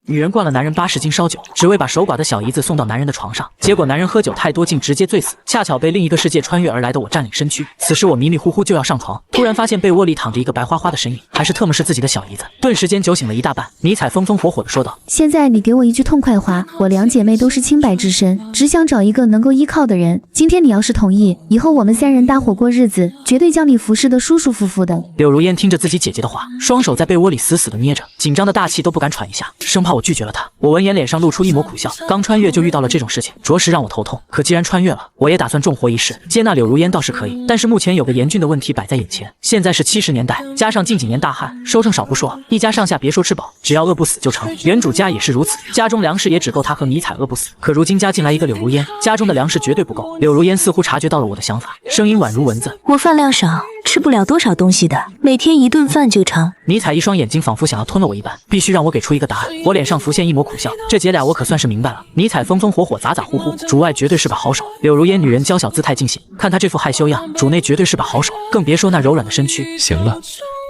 女人灌了男人80斤烧酒，只为把守寡的小姨子送到男人的床上，结果男人喝酒太多，竟直接醉死，恰巧被另一个世界穿越而来的我占领身躯。此时我迷迷糊糊就要上床，突然发现被窝里躺着一个白花花的身影，还是特么是自己的小姨子，顿时间酒醒了一大半。尼采风风火火地说道：“现在你给我一句痛快话，我两姐妹都是清白之身，只想找一个能够依靠的人。今天你要是同意，以后我们3人搭伙过日子，绝对将你服侍得舒舒服服的。”柳如烟听着自己姐姐的话，双手在被窝里死死地捏着，紧张的大气都不敢喘一下，生怕我拒绝了她。我闻言脸上露出一抹苦笑，刚穿越就遇到了这种事情，着实让我头痛。可既然穿越了，我也打算重活一世，接纳柳如烟倒是可以，但是目前有个严峻的问题摆在眼前。现在是70年代，加上近几年大旱，收成少不说，一家上下别说吃饱，只要饿不死就成。原主家也是如此，家中粮食也只够他和尼采饿不死。可如今加进来一个柳如烟，家中的粮食绝对不够。柳如烟似乎察觉到了我的想法，声音宛如蚊子：“我饭量少，吃不了多少东西的，每天1顿饭就成。”尼采一双眼睛仿佛想要吞了我一般，必须让我给出一个答案。我脸上浮现一抹苦笑，这姐俩我可算是明白了。尼采风风火火，咋咋呼呼，主外绝对是把好手。柳如烟女人娇小姿态尽显，看她这副害羞样，主内绝对是把好手，更别说那柔软的身躯。行了，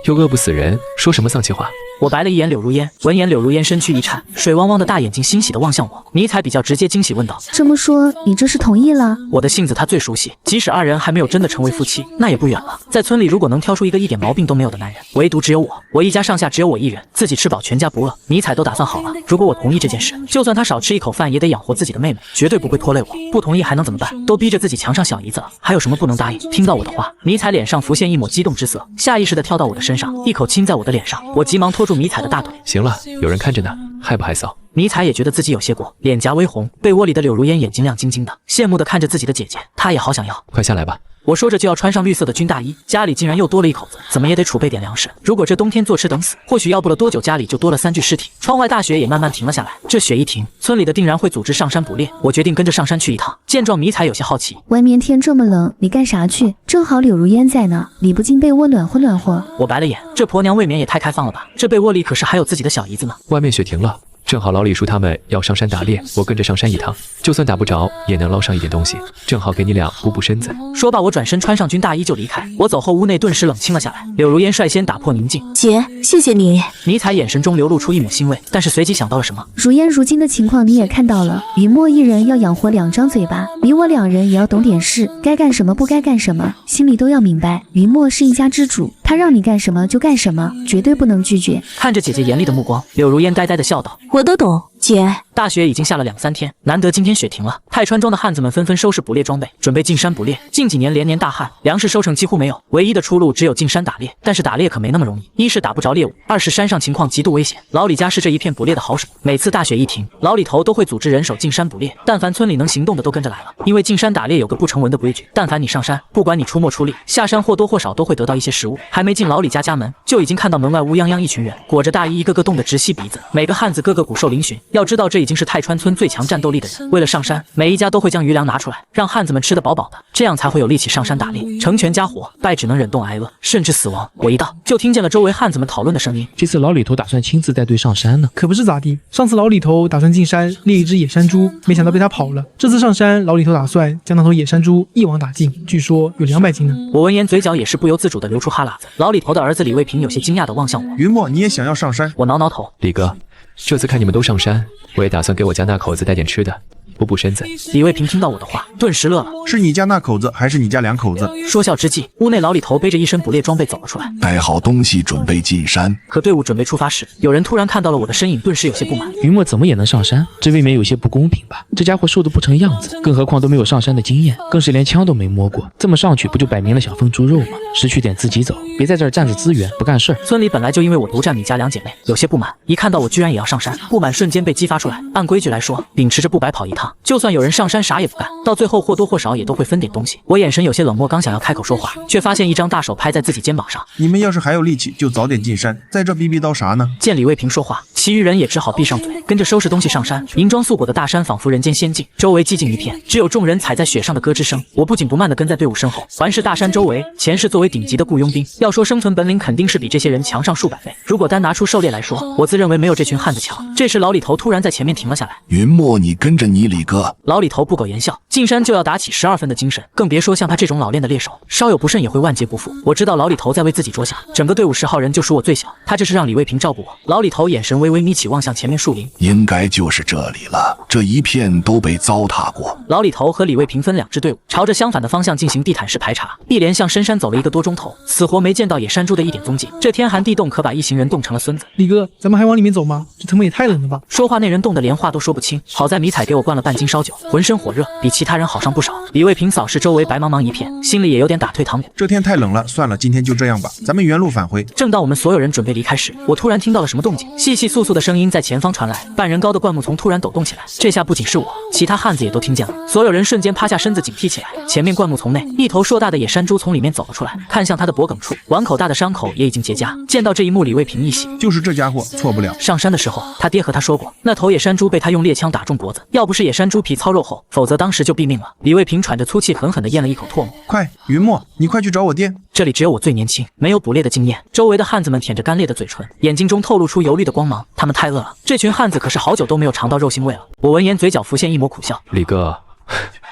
又饿不死人，说什么丧气话？我白了一眼柳如烟，闻言柳如烟身躯一颤，水汪汪的大眼睛欣喜地望向我。尼采比较直接惊喜问道：“这么说，你这是同意了？”我的性子他最熟悉，即使2人还没有真的成为夫妻，那也不远了。在村里如果能挑出一个一点毛病都没有的男人，唯独只有我。我一家上下只有我一人，自己吃饱全家不饿。尼采都打算好了，如果我同意这件事，就算他少吃一口饭也得养活自己的妹妹，绝对不会拖累我。不同意还能怎么办？都逼着自己强上小姨子了，还有什么不能答应？听到我的话，尼采脸上浮现一抹激动之色，下意识地跳到我的身上，一口亲在我的脸上。我急忙拖住尼采的大腿。行了，有人看着呢，害不害臊？尼采也觉得自己有些过，脸颊微红。被窝里的柳如烟眼睛亮晶晶的，羡慕地看着自己的姐姐，她也好想要。快下来吧。我说着就要穿上绿色的军大衣，家里竟然又多了一口子，怎么也得储备点粮食。如果这冬天坐吃等死，或许要不了多久家里就多了3具尸体。窗外大雪也慢慢停了下来，这雪一停，村里的定然会组织上山捕猎。我决定跟着上山去一趟。见状，尼采有些好奇：“外面天这么冷，你干啥去？正好柳如烟在呢，你不进被窝暖和暖和。”我白了眼，这婆娘未免也太开放了吧？这被窝里可是还有自己的小姨子呢。外面雪停了，正好老李叔他们要上山打猎，我跟着上山一趟，就算打不着也能捞上一点东西，正好给你俩补补身子。说罢，我转身穿上军大衣就离开。我走后，屋内顿时冷清了下来。柳如烟率先打破宁静：“姐，谢谢你。”尼采眼神中流露出一抹欣慰，但是随即想到了什么。如烟如今的情况你也看到了，云墨一人要养活2张嘴巴，你我2人也要懂点事，该干什么不该干什么，心里都要明白。云墨是一家之主，他让你干什么就干什么，绝对不能拒绝。看着姐姐严厉的目光，柳如烟呆呆地笑道：“我都懂，姐。”大雪已经下了2-3天，难得今天雪停了。泰川庄的汉子们纷纷收拾捕猎装备，准备进山捕猎。近几年连年大旱，粮食收成几乎没有，唯一的出路只有进山打猎。但是打猎可没那么容易，一是打不着猎物，二是山上情况极度危险。老李家是这一片捕猎的好手，每次大雪一停，老李头都会组织人手进山捕猎。但凡村里能行动的都跟着来了，因为进山打猎有个不成文的规矩，但凡你上山，不管你出没出力，下山或多或少都会得到一些食物。还没进老李家家门，就已经看到门外乌泱泱一群人，裹着大衣，一个个冻得直吸鼻子，每个汉子个个骨瘦嶙峋。要知道这已经是泰川村最强战斗力的人，为了上山，每一家都会将余粮拿出来，让汉子们吃得饱饱的，这样才会有力气上山打猎。成全家伙，败只能忍冻挨饿，甚至死亡。我一到，就听见了周围汉子们讨论的声音。这次老李头打算亲自带队上山呢，可不是咋地。上次老李头打算进山猎一只野山猪，没想到被他跑了。这次上山，老李头打算将那头野山猪一网打尽，据说有200斤呢。我闻言，嘴角也是不由自主地流出哈喇子。老李头的儿子李卫平有些惊讶地望向我：“云墨，你也想要上山？”我挠挠头：“李哥，这次看你们都上山，我也打算给我家那口子带点吃的，补补身子。”李卫平听到我的话，顿时乐了：“是你家那口子，还是你家2口子？”说笑之际，屋内老李头背着一身捕猎装备走了出来，带好东西准备进山。可队伍准备出发时，有人突然看到了我的身影，顿时有些不满：“云墨怎么也能上山？这未免有些不公平吧？这家伙瘦得不成样子，更何况都没有上山的经验，更是连枪都没摸过，这么上去不就摆明了想分猪肉吗？识趣点自己走，别在这儿占着资源不干事儿。”村里本来就因为我独占米家2姐妹，有些不满，一看到我居然也要上山，不满瞬间被激发出来。按规矩来说，秉持着不白跑一趟，就算有人上山啥也不干，到最后或多或少也都会分点东西。我眼神有些冷漠，刚想要开口说话，却发现一张大手拍在自己肩膀上：“你们要是还有力气，就早点进山，在这逼逼叨啥呢？”见李卫平说话，其余人也只好闭上嘴，跟着收拾东西上山。银装素裹的大山仿佛人间仙境，周围寂静一片，只有众人踩在雪上的咯吱声。我不紧不慢地跟在队伍身后，环视大山周围。前世作为顶级的雇佣兵，要说生存本领肯定是比这些人强上数百倍。如果单拿出狩猎来说，我自认为没有这群汉子强。这时老李头突然在前面停了下来：“云墨，你跟着你李李哥，老李头不苟言笑，进山就要打起12分的精神，更别说像他这种老练的猎手，稍有不慎也会万劫不复。我知道老李头在为自己着想，整个队伍10号人就属我最小，他这是让李卫平照顾我。老李头眼神微微眯起，望向前面树林，应该就是这里了，这一片都被糟蹋过。老李头和李卫平分2支队伍，朝着相反的方向进行地毯式排查，一连向深山走了1个多钟头，死活没见到野山猪的一点踪迹。这天寒地冻可把一行人冻成了孙子。李哥，咱们还往里面走吗？这藤本也太冷了吧！说话那人冻得连话都说不清，好在迷彩给我灌了半斤烧酒，浑身火热，比其他人好上不少。李卫平扫视周围白茫茫一片，心里也有点打退堂鼓。这天太冷了，算了，今天就这样吧，咱们原路返回。正当我们所有人准备离开时，我突然听到了什么动静，细细簌簌的声音在前方传来，半人高的灌木丛突然抖动起来。这下不仅是我，其他汉子也都听见了，所有人瞬间趴下身子警惕起来。前面灌木丛内，一头硕大的野山猪从里面走了出来，看向他的脖颈处，碗口大的伤口也已经结痂。见到这一幕，李卫平一喜，就是这家伙，错不了。上山的时候，他爹和他说过，那头野山猪被他用猎枪打中脖子，要不是野山猪皮糙肉厚，否则当时就毙命了。李卫平喘着粗气，狠狠地咽了一口唾沫。快，云墨，你快去找我爹。这里只有我最年轻，没有捕猎的经验。周围的汉子们舔着干裂的嘴唇，眼睛中透露出油绿的光芒，他们太饿了。这群汉子可是好久都没有尝到肉腥味了。我闻言嘴角浮现一抹苦笑。李哥，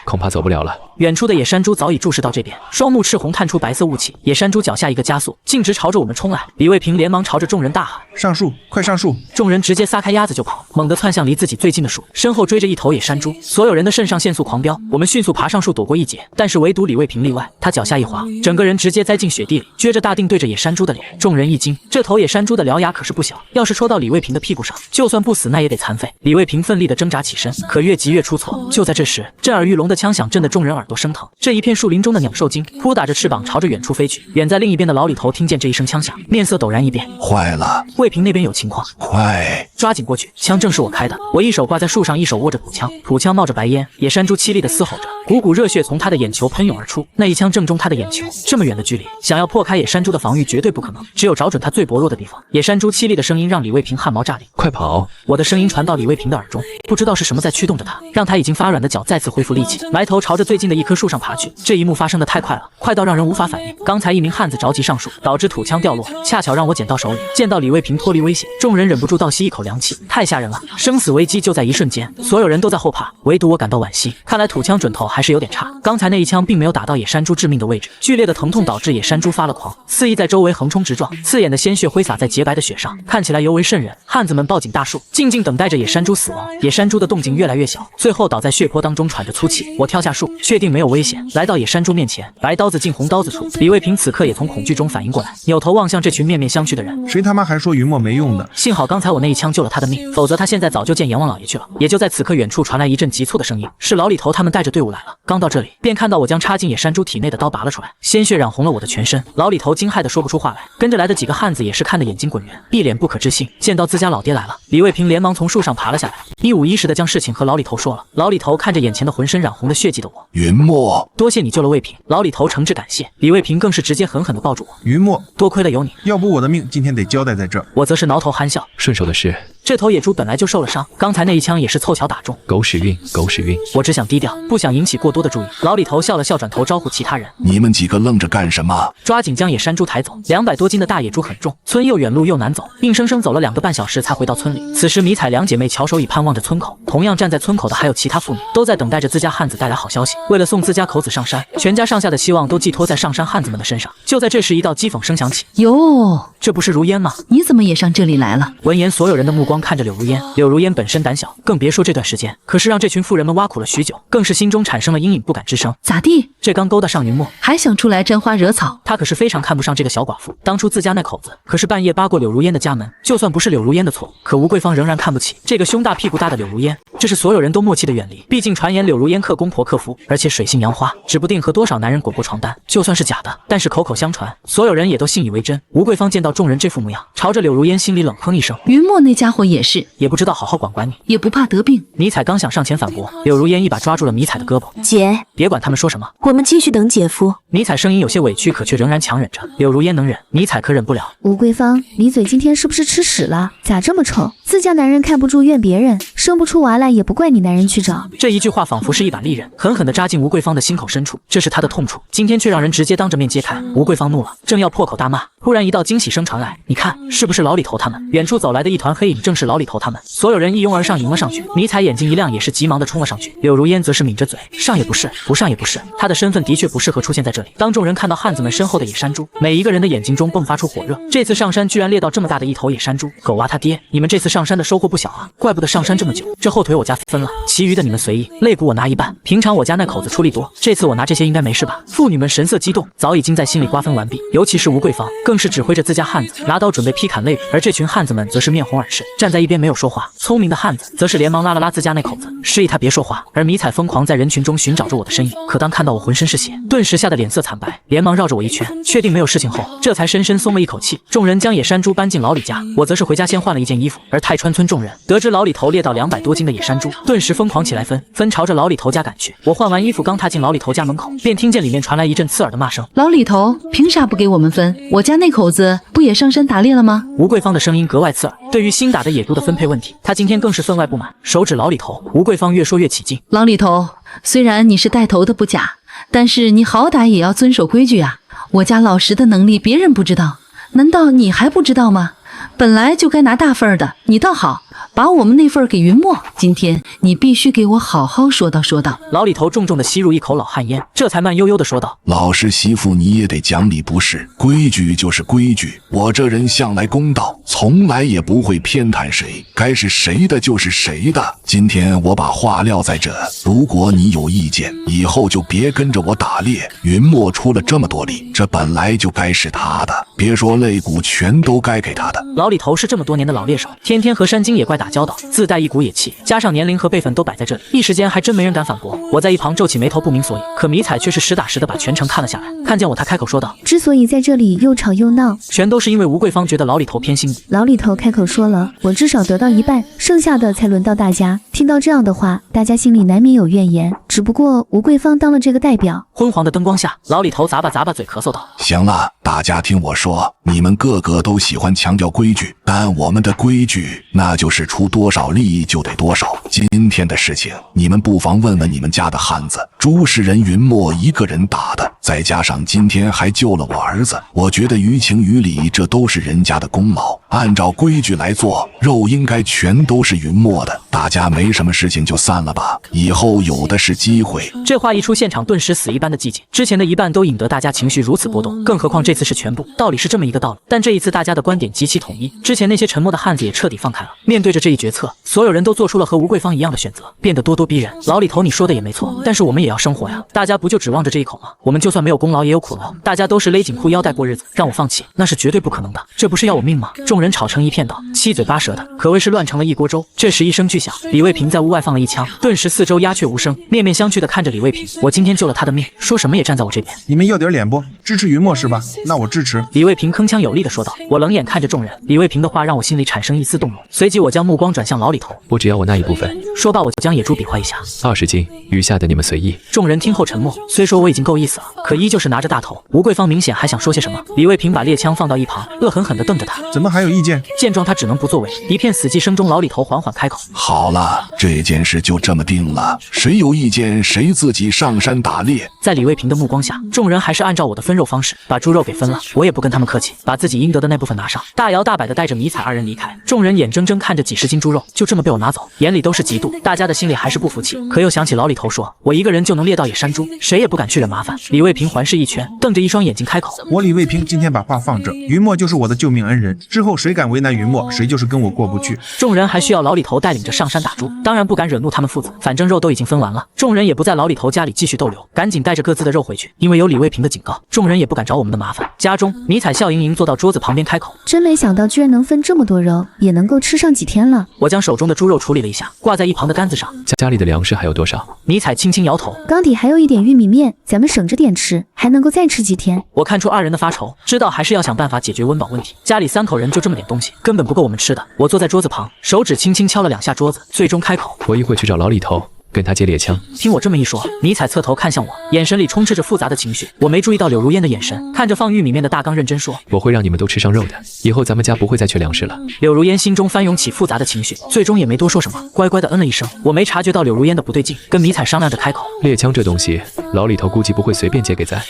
恐怕走不了了。远处的野山猪早已注视到这边，双目赤红，探出白色雾气。野山猪脚下一个加速，径直朝着我们冲来。李卫平连忙朝着众人大喊：“上树，快上树！”众人直接撒开鸭子就跑，猛地窜向离自己最近的树，身后追着一头野山猪。所有人的肾上腺素狂飙，我们迅速爬上树躲过一劫。但是唯独李卫平例外，他脚下一滑，整个人直接栽进雪地里，撅着大腚对着野山猪的脸。众人一惊，这头野山猪的獠牙可是不小，要是戳到李卫平的屁股上，就算不死那也得残废。李卫平奋力地挣扎起身，可越急越出错。就在这时，震耳欲聋的枪响震得众人耳朵生疼。这一片树林中的鸟兽精扑打着翅膀朝着远处飞去。远在另一边的老李头听见这一声枪响，面色陡然一变。坏了，卫平那边有情况，快！抓紧过去！枪正是我开的，我一手挂在树上，一手握着土枪，土枪冒着白烟。野山猪凄厉地嘶吼着，股股热血从他的眼球喷涌而出，那一枪正中他的眼球。这么远的距离，想要破开野山猪的防御绝对不可能，只有找准他最薄弱的地方。野山猪凄厉的声音让李卫平汗毛炸裂。快跑！我的声音传到李卫平的耳中，不知道是什么在驱动着他，让他已经发软的脚再次恢复力气，埋头朝着最近的一棵树上爬去。这一幕发生的太快了，快到让人无法反应。刚才一名汉子着急上树，导致土枪掉落，恰巧让我捡到手里。见到李卫平脱离危险，众人忍不住倒吸一口凉气，太吓人了！生死危机就在一瞬间，所有人都在后怕，唯独我感到惋惜。看来土枪准头还是有点差，刚才那一枪并没有打到野山猪致命的位置。剧烈的疼痛导致野山猪发了狂，肆意在周围横冲直撞，刺眼的鲜血挥洒在洁白的雪上，看起来尤为瘆人。汉子们抱紧大树，静静等待着野山猪死亡。野山猪的动静越来越小，最后倒在血泊当中喘着粗气。我跳下树，确定没有危险，来到野山猪面前，白刀子进红刀子处。李卫平此刻也从恐惧中反应过来，扭头望向这群面面相觑的人。谁他妈还说云墨没用的？幸好刚才我那一枪救了他的命，否则他现在早就见阎王老爷去了。也就在此刻，远处传来一阵急促的声音，是老李头他们带着队伍来了。刚到这里，便看到我将插进野山猪体内的刀拔了出来，鲜血染红了我的全身。老李头惊骇得说不出话来，跟着来的几个汉子也是看得眼睛滚圆，一脸不可置信。见到自家老爹来了，李卫平连忙从树上爬了下来，一五一十的将事情和老李头说了。老李头看着眼前的浑身染红的血迹的我，云墨，多谢你救了卫平。老李头诚挚感谢。李卫平更是直接狠狠地抱住我，云墨，多亏了有你，要不我的命今天得交代在这儿。我则是挠头憨笑，顺手的事。这头野猪本来就受了伤，刚才那一枪也是凑巧打中。狗屎运，狗屎运！我只想低调，不想引起过多的注意。老李头笑了笑，转头招呼其他人：你们几个愣着干什么？抓紧将野山猪抬走。200多斤的大野猪很重，村又远路又难走，硬生生走了2个半小时才回到村里。此时迷彩2姐妹翘首以盼望着村口，同样站在村口的还有其他妇女，都在等待着自家汉子带来好消息。为了送自家口子上山，全家上下的希望都寄托在上山汉子们的身上。就在这时，一道讥讽声响起：哟，这不是如烟吗？你怎么也上这里来了？闻言，所有人的目光看着柳如烟。柳如烟本身胆小，更别说这段时间，可是让这群妇人们挖苦了许久，更是心中产生了阴影，不敢吱声。咋地？这刚勾搭上云墨，还想出来沾花惹草？他可是非常看不上这个小寡妇。当初自家那口子可是半夜扒过柳如烟的家门，就算不是柳如烟的错，可吴桂芳仍然看不起这个胸大屁股大的柳如烟。这是所有人都默契的远离。毕竟传言柳如烟克公婆克夫，而且水性杨花，指不定和多少男人滚过床单。就算是假的，但是口口相传，所有人也都信以为真。吴桂芳见到众人这副模样，朝着柳如烟心里冷哼一声：云墨那家伙也是，也不知道好好管管你，也不怕得病。迷彩刚想上前反驳，柳如烟一把抓住了迷彩的胳膊：姐，别管他们说什么，我们继续等姐夫。迷彩声音有些委屈，可却仍然强忍着。柳如烟能忍，迷彩可忍不了。吴桂芳，你嘴今天是不是吃屎了？咋这么臭？自家男人看不住怨别人，是生不出娃来也不怪你男人去找。这一句话仿佛是一把利刃，狠狠地扎进吴桂芳的心口深处，这是她的痛处，今天却让人直接当着面揭开。吴桂芳怒了，正要破口大骂，突然一道惊喜声传来，你看，是不是老李头他们？远处走来的一团黑影正是老李头他们，所有人一拥而上迎了上去。迷彩眼睛一亮，也是急忙地冲了上去。柳如烟则是抿着嘴，上也不是，不上也不是，他的身份的确不适合出现在这里。当众人看到汉子们身后的野山猪，每一个人的眼睛中迸发出火热。这次上山居然猎到这么大的一头野山猪，狗娃他爹，你们这次上山的收获不小啊！怪不得上山这么久，这后腿我家分了，其余的你们随意，肋骨我拿一半。平常我家那口子出力多，这次我拿这些应该没事吧？妇女们神色激动，早已经在心里瓜分完毕，尤其是吴桂芳，更是指挥着自家汉子拿刀准备劈砍肋骨，而这群汉子们则是面红耳赤，站在一边没有说话。聪明的汉子则是连忙拉了拉自家那口子，示意他别说话。而迷彩疯狂在人群中寻找着我的身影，可当看到我浑身是血，顿时吓得脸色惨白，连忙绕着我一圈，确定没有事情后，这才深深松了一口气。众人将野山猪搬进老李家，我则是回家先换了一件衣服。而泰川村众人得知老李头猎到200多斤的野山猪，顿时疯狂起来，纷朝着老李头家赶去。我换完衣服刚踏进老李头家门口，便听见里面传来一阵刺耳的骂声：老李头，凭啥不给我们分？我家那口子不也上山打猎了吗？吴桂芳的声音格外刺耳，对于新打的野猪的分配问题，她今天更是分外不满，手指老李头。吴桂芳越说越起劲：老李头，虽然你是带头的不假，但是你好歹也要遵守规矩啊！我家老石的能力别人不知道，难道你还不知道吗？本来就该拿大份的，你倒好，把我们那份给云墨。今天你必须给我好好说道说道。老李头重重地吸入一口老旱烟，这才慢悠悠地说道：老实媳妇你也得讲理不是？规矩就是规矩，我这人向来公道，从来也不会偏袒谁，该是谁的就是谁的。今天我把话撂在这，如果你有意见，以后就别跟着我打猎。云墨出了这么多力，这本来就该是他的，别说肋骨全都该给他的。老李头是这么多年的老猎手，天天和山精野怪打交道，自带一股野气，加上年龄和辈分都摆在这里，一时间还真没人敢反驳。我在一旁皱起眉头不明所以，可迷彩却是实打实的把全程看了下来。看见我，他开口说道：之所以在这里又吵又闹，全都是因为吴桂芳觉得老李头偏心你。老李头开口说了，我至少得到一半，剩下的才轮到大家。听到这样的话，大家心里难免有怨言，只不过吴桂芳当了这个代表。昏黄的灯光下，老李头咂巴嘴咳嗽道：行了，大家听我说，你们个个都喜欢强调规矩，但我们的规矩那就是出多少力就得多少。今天的事情，你们不妨问问你们家的汉子，猪是人云墨一个人打的，再加上今天还救了我儿子，我觉得于情于理这都是人家的功劳。按照规矩来做，肉应该全都是云墨的。大家没什么事情就散了吧，以后有的是机会。这话一出，现场顿时死一般的寂静。之前的一半都引得大家情绪如此波动，更何况这次是全部。道理是这么一个道理，但这一次大家的观点极其统一。之前那些沉默的汉子也彻底放开了。面对着这一决策，所有人都做出了和吴桂芳一样的选择，变得咄咄逼人。老李头，你说的也没错，但是我们也要生活呀，大家不就指望着这一口吗？我们就算没有功劳也有苦劳，大家都是勒紧裤腰带过日子，让我放弃那是绝对不可能的，这不是要我命吗？众人吵成一片道，七嘴八舌的，可谓是乱成了一锅粥。这时一声巨响，李卫平在屋外放了一枪，顿时四周鸦雀无声，面面相觑的看着李卫平。我今天救了他的命，说什么也站在我这边。你们要点脸不？支持云墨是吧？那我支持。李卫平铿锵有力的说道。我冷眼看着众人，李卫平的话让我心里产生一丝动容，随即我将目光转向老李头。我只要我那一部分。说罢，我就将野猪比划一下，20斤，余下的你们随意。众人听后沉默，虽说我已经够意思了，可依旧是拿着大头。吴桂芳明显还想说些什么，李卫平把猎枪放到一旁，恶狠狠地瞪着他。怎么还有意见？见状他只能不作为。一片死寂声中，老李头缓缓开口：好了，这件事就这么定了，谁有意见谁自己上山打猎。在李卫平的目光下，众人还是按照我的分肉方式把猪肉给分了。我也不跟他们客气，把自己应得的那部分拿上，大摇大摆地带着迷彩二人离开。众人眼睁睁看着几十斤猪肉就这么被我拿走，眼里都是嫉妒。大家的心里还是不服气，可又想起老李头说我一个人就能猎到野山猪，谁也不敢去惹麻烦。李卫平环视一圈，瞪着一双眼睛开口：我李卫平今天把话放这，云墨就是我的救命恩人，之后谁敢为难云墨，谁就是跟我过不去。众人还需要老李头带领着上山打猪，当然不敢惹怒他们父子，反正肉都已经分完了。众人也不在老李头家里继续逗留，赶紧带着各自的肉回去。因为有李卫平的警告，众人也不敢找我们的麻烦。家中，迷彩笑盈盈坐到桌子旁边开口：真没想到居然能分这么多肉，也能够吃上几天了。我将手中的猪肉处理了一下，挂在一旁的杆子上。家里的粮食还有多少？迷彩轻轻摇头，缸底还有一点玉米面，咱们省着点吃，还能够再吃几天。我看出二人的发愁，知道还是要想办法解决温饱问题。家里3口人就这么点东西，根本不够我们吃的。我坐在桌子旁，手指轻轻敲了2下桌子，最终开口：我一会去找老李头，跟他借猎枪。听我这么一说，尼采侧头看向我，眼神里充斥着复杂的情绪。我没注意到柳如烟的眼神，看着放玉米面的大缸，认真说：“我会让你们都吃上肉的，以后咱们家不会再缺粮食了。”柳如烟心中翻涌起复杂的情绪，最终也没多说什么，乖乖的嗯了一声。我没察觉到柳如烟的不对劲，跟尼采商量着开口：“猎枪这东西，老李头估计不会随便借给咱。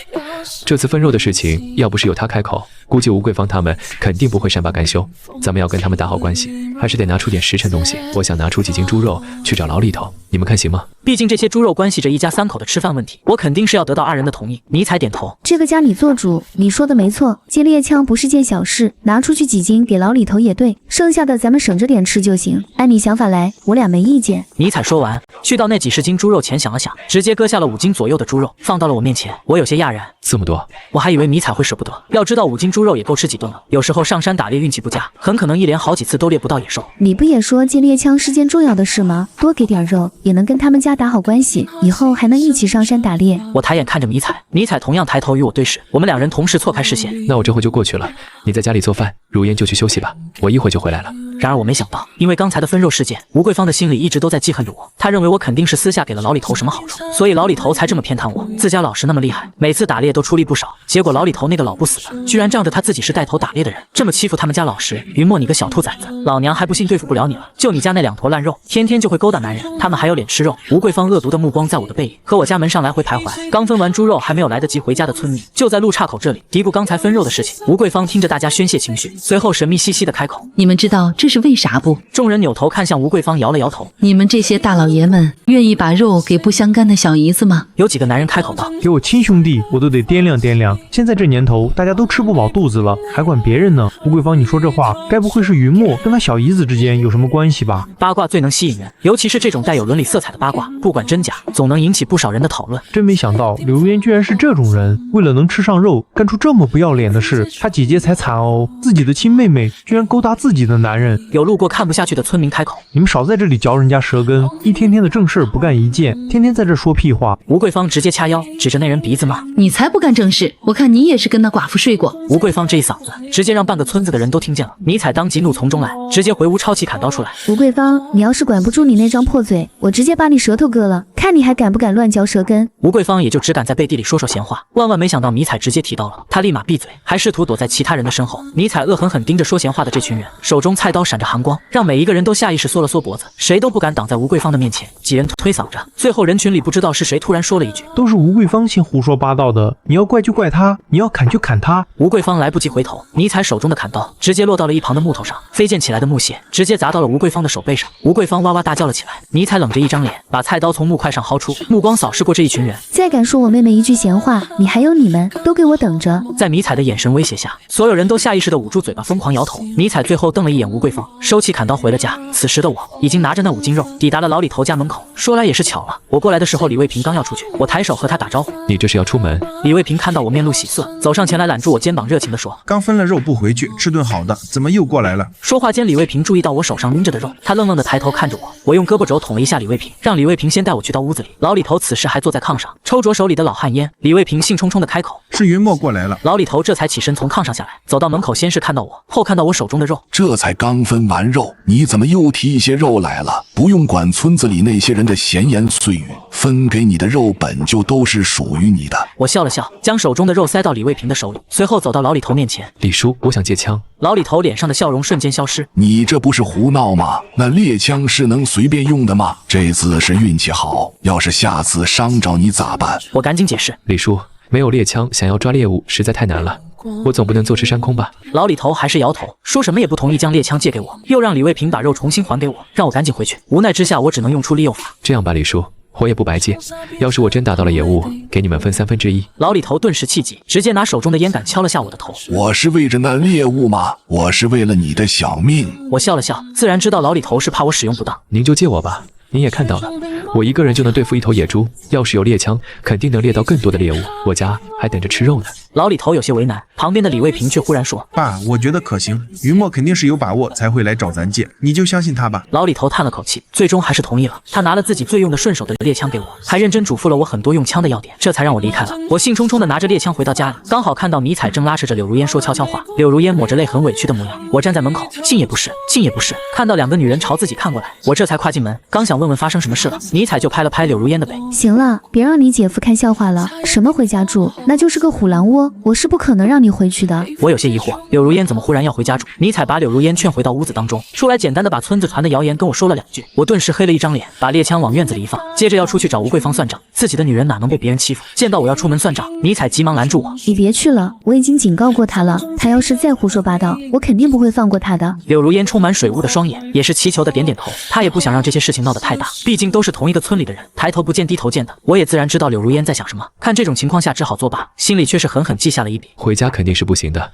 这次分肉的事情，要不是有他开口，估计吴桂芳他们肯定不会善罢甘休。咱们要跟他们打好关系，还是得拿出点实诚东西。我想拿出几斤猪肉去找老李头，你们看行吗？”毕竟这些猪肉关系着一家三口的吃饭问题，我肯定是要得到二人的同意。尼采点头：“这个家你做主，你说的没错，借猎枪不是件小事，拿出去几斤给老李头也对，剩下的咱们省着点吃就行。按你想法来，我俩没意见。”尼采说完，去到那几十斤猪肉前想了想，直接割下了5斤左右的猪肉，放到了我面前。我有些讶然，这么多，我还以为尼采会舍不得。要知道5斤猪肉也够吃几顿了。有时候上山打猎运气不佳，很可能一连好几次都猎不到野兽。你不也说借猎枪是件重要的事吗？多给点肉，也能跟他们家打好关系，以后还能一起上山打猎。我抬眼看着尼采，尼采同样抬头与我对视，我们两人同时错开视线。那我这会就过去了，你在家里做饭，如烟就去休息吧，我一会就回来了。然而我没想到，因为刚才的分肉事件，吴桂芳的心里一直都在记恨着我。她认为我肯定是私下给了老李头什么好处，所以老李头才这么偏袒我。自家老师那么厉害，每次打猎都出力不少，结果老李头那个老不死的，居然仗着他自己是带头打猎的人，这么欺负他们家老师。云墨，你个小兔崽子，老娘还不信对付不了你了。就你家那2坨烂肉，天天就会勾搭男人，他们还有脸吃肉。吴桂芳恶毒的目光在我的背影和我家门上来回徘徊。刚分完猪肉，还没有来得及回家的村民，就在路岔口这里嘀咕刚才分肉的事情。吴桂芳听着大家宣泄情绪，随后神秘兮兮的开口：“你们知道这是为啥不？”众人扭头看向吴桂芳，摇了摇头。你们这些大老爷们愿意把肉给不相干的小姨子吗？有几个男人开口道：“给我亲兄弟，我都得掂量掂量。现在这年头，大家都吃不饱肚子了，还管别人呢。吴桂芳，你说这话，该不会是云墨跟他小姨子之间有什么关系吧？”八卦最能吸引人，尤其是这种带有伦理色彩的八卦，不管真假，总能引起不少人的讨论。真没想到柳如烟居然是这种人，为了能吃上肉，干出这么不要脸的事。他姐姐才惨哦，自己的亲妹妹居然勾搭自己的男人。有路过看不下去的村民开口：“你们少在这里嚼人家舌根，一天天的正事不干一件，天天在这说屁话。”吴桂芳直接掐腰，指着那人鼻子骂：“你才不干正事！我看你也是跟那寡妇睡过。”吴桂芳这一嗓子，直接让半个村子的人都听见了。尼采当即怒从中来，直接回屋抄起砍刀出来。吴桂芳，你要是管不住你那张破嘴，我直接把你舌头割了，看你还敢不敢乱嚼舌根。吴桂芳也就只敢在背地里说说闲话，万万没想到尼采直接提到了，他立马闭嘴，还试图躲在其他人的身后。尼采恶狠狠盯着说闲话的这群人，手中菜刀闪着寒光，让每一个人都下意识缩了缩脖子，谁都不敢挡在吴桂芳的面前。几人推搡着，最后人群里不知道是谁突然说了一句：“都是吴桂芳先胡说八道的，你要怪就怪他，你要砍就砍他。”吴桂芳来不及回头，尼采手中的砍刀直接落到了一旁的木头上，飞溅起来的木屑直接砸到了吴桂芳的手背上。吴桂芳哇哇大叫了起来。尼采冷着一张脸，把菜刀从木块上薅出，目光扫视过这一群人。再敢说我妹妹一句闲话，你还有你们，都给我等着！在尼采的眼神威胁下，所有人都下意识地捂住嘴巴，疯狂摇头。尼采最后瞪了一眼吴桂芳，收起砍刀回了家。此时的我已经拿着那5斤肉抵达了老李头家门口。说来也是巧了，我过来的时候李卫平刚要出去，我抬手和他打招呼：“你这是要出门？”李卫平看到我面露喜色，走上前来揽住我肩膀，热情地说：“刚分了肉不回去，吃顿好的，怎么又过来了？”说话间，李卫平注意到我手上拎着的肉，他愣愣地抬头看着我。我用胳膊肘捅了一下李卫平，让李卫平先带我去到屋子里。老李头此时还坐在炕上，抽着手里的老旱烟。李卫平兴冲冲地开口：“是云墨过来了。”老李头这才起身从炕上下来，走到门口，先是看到我，后看到我手中的肉。这才刚分完肉，你怎么又提一些肉来了？不用管村子里那些人的闲言碎语，分给你的肉本就都是属于你的。我笑了笑，将手中的肉塞到李卫平的手里，随后走到老李头面前：“李叔，我想借枪。”老李头脸上的笑容瞬间消失：“你这不是胡闹吗？那猎枪是能随便用的吗？这次是运气好，要是下次伤着你咋办？”我赶紧解释：“李叔，没有猎枪，想要抓猎物实在太难了。我总不能坐吃山空吧？”老李头还是摇头，说什么也不同意将猎枪借给我，又让李卫平把肉重新还给我，让我赶紧回去。无奈之下，我只能用出利诱法。这样吧，李叔，我也不白借，要是我真打到了野物，给你们分1/3。老李头顿时气急，直接拿手中的烟杆敲了下我的头。我是为着那猎物吗？我是为了你的小命。我笑了笑，自然知道老李头是怕我使用不当。您就借我吧。您也看到了，我一个人就能对付1头野猪，要是有猎枪，肯定能猎到更多的猎物。我家还等着吃肉呢。老李头有些为难，旁边的李卫平却忽然说：“爸，我觉得可行，云墨肯定是有把握才会来找咱借，你就相信他吧。”老李头叹了口气，最终还是同意了。他拿了自己最用得顺手的猎枪给我，还认真嘱咐了我很多用枪的要点，这才让我离开了。我兴冲冲地拿着猎枪回到家里，刚好看到尼采正拉扯着柳如烟说悄悄话。柳如烟抹着泪，很委屈的模样。我站在门口，进也不是，进也不是。看到2个女人朝自己看过来，我这才跨进门，刚想问问发生什么事了，尼采就拍了拍柳如烟的背。行了，别让你姐夫看笑话了。什么回家住，那就是个虎狼窝，我是不可能让你回去的。我有些疑惑，柳如烟怎么忽然要回家住？尼采把柳如烟劝回到屋子当中，出来简单的把村子传的谣言跟我说了2句，我顿时黑了一张脸，把猎枪往院子里一放，接着要出去找吴桂芳算账。自己的女人哪能被别人欺负？见到我要出门算账，尼采急忙拦住我。你别去了，我已经警告过他了，他要是再胡说八道，我肯定不会放过他的。柳如烟充满水雾的双眼也是祈求的点点头，她也不想让这些事情闹得太大，毕竟都是同一个村里的人，抬头不见低头见的。我也自然知道柳如烟在想什么，看这种情况下只好作罢，心里却是狠狠记下了一笔。回家肯定是不行的，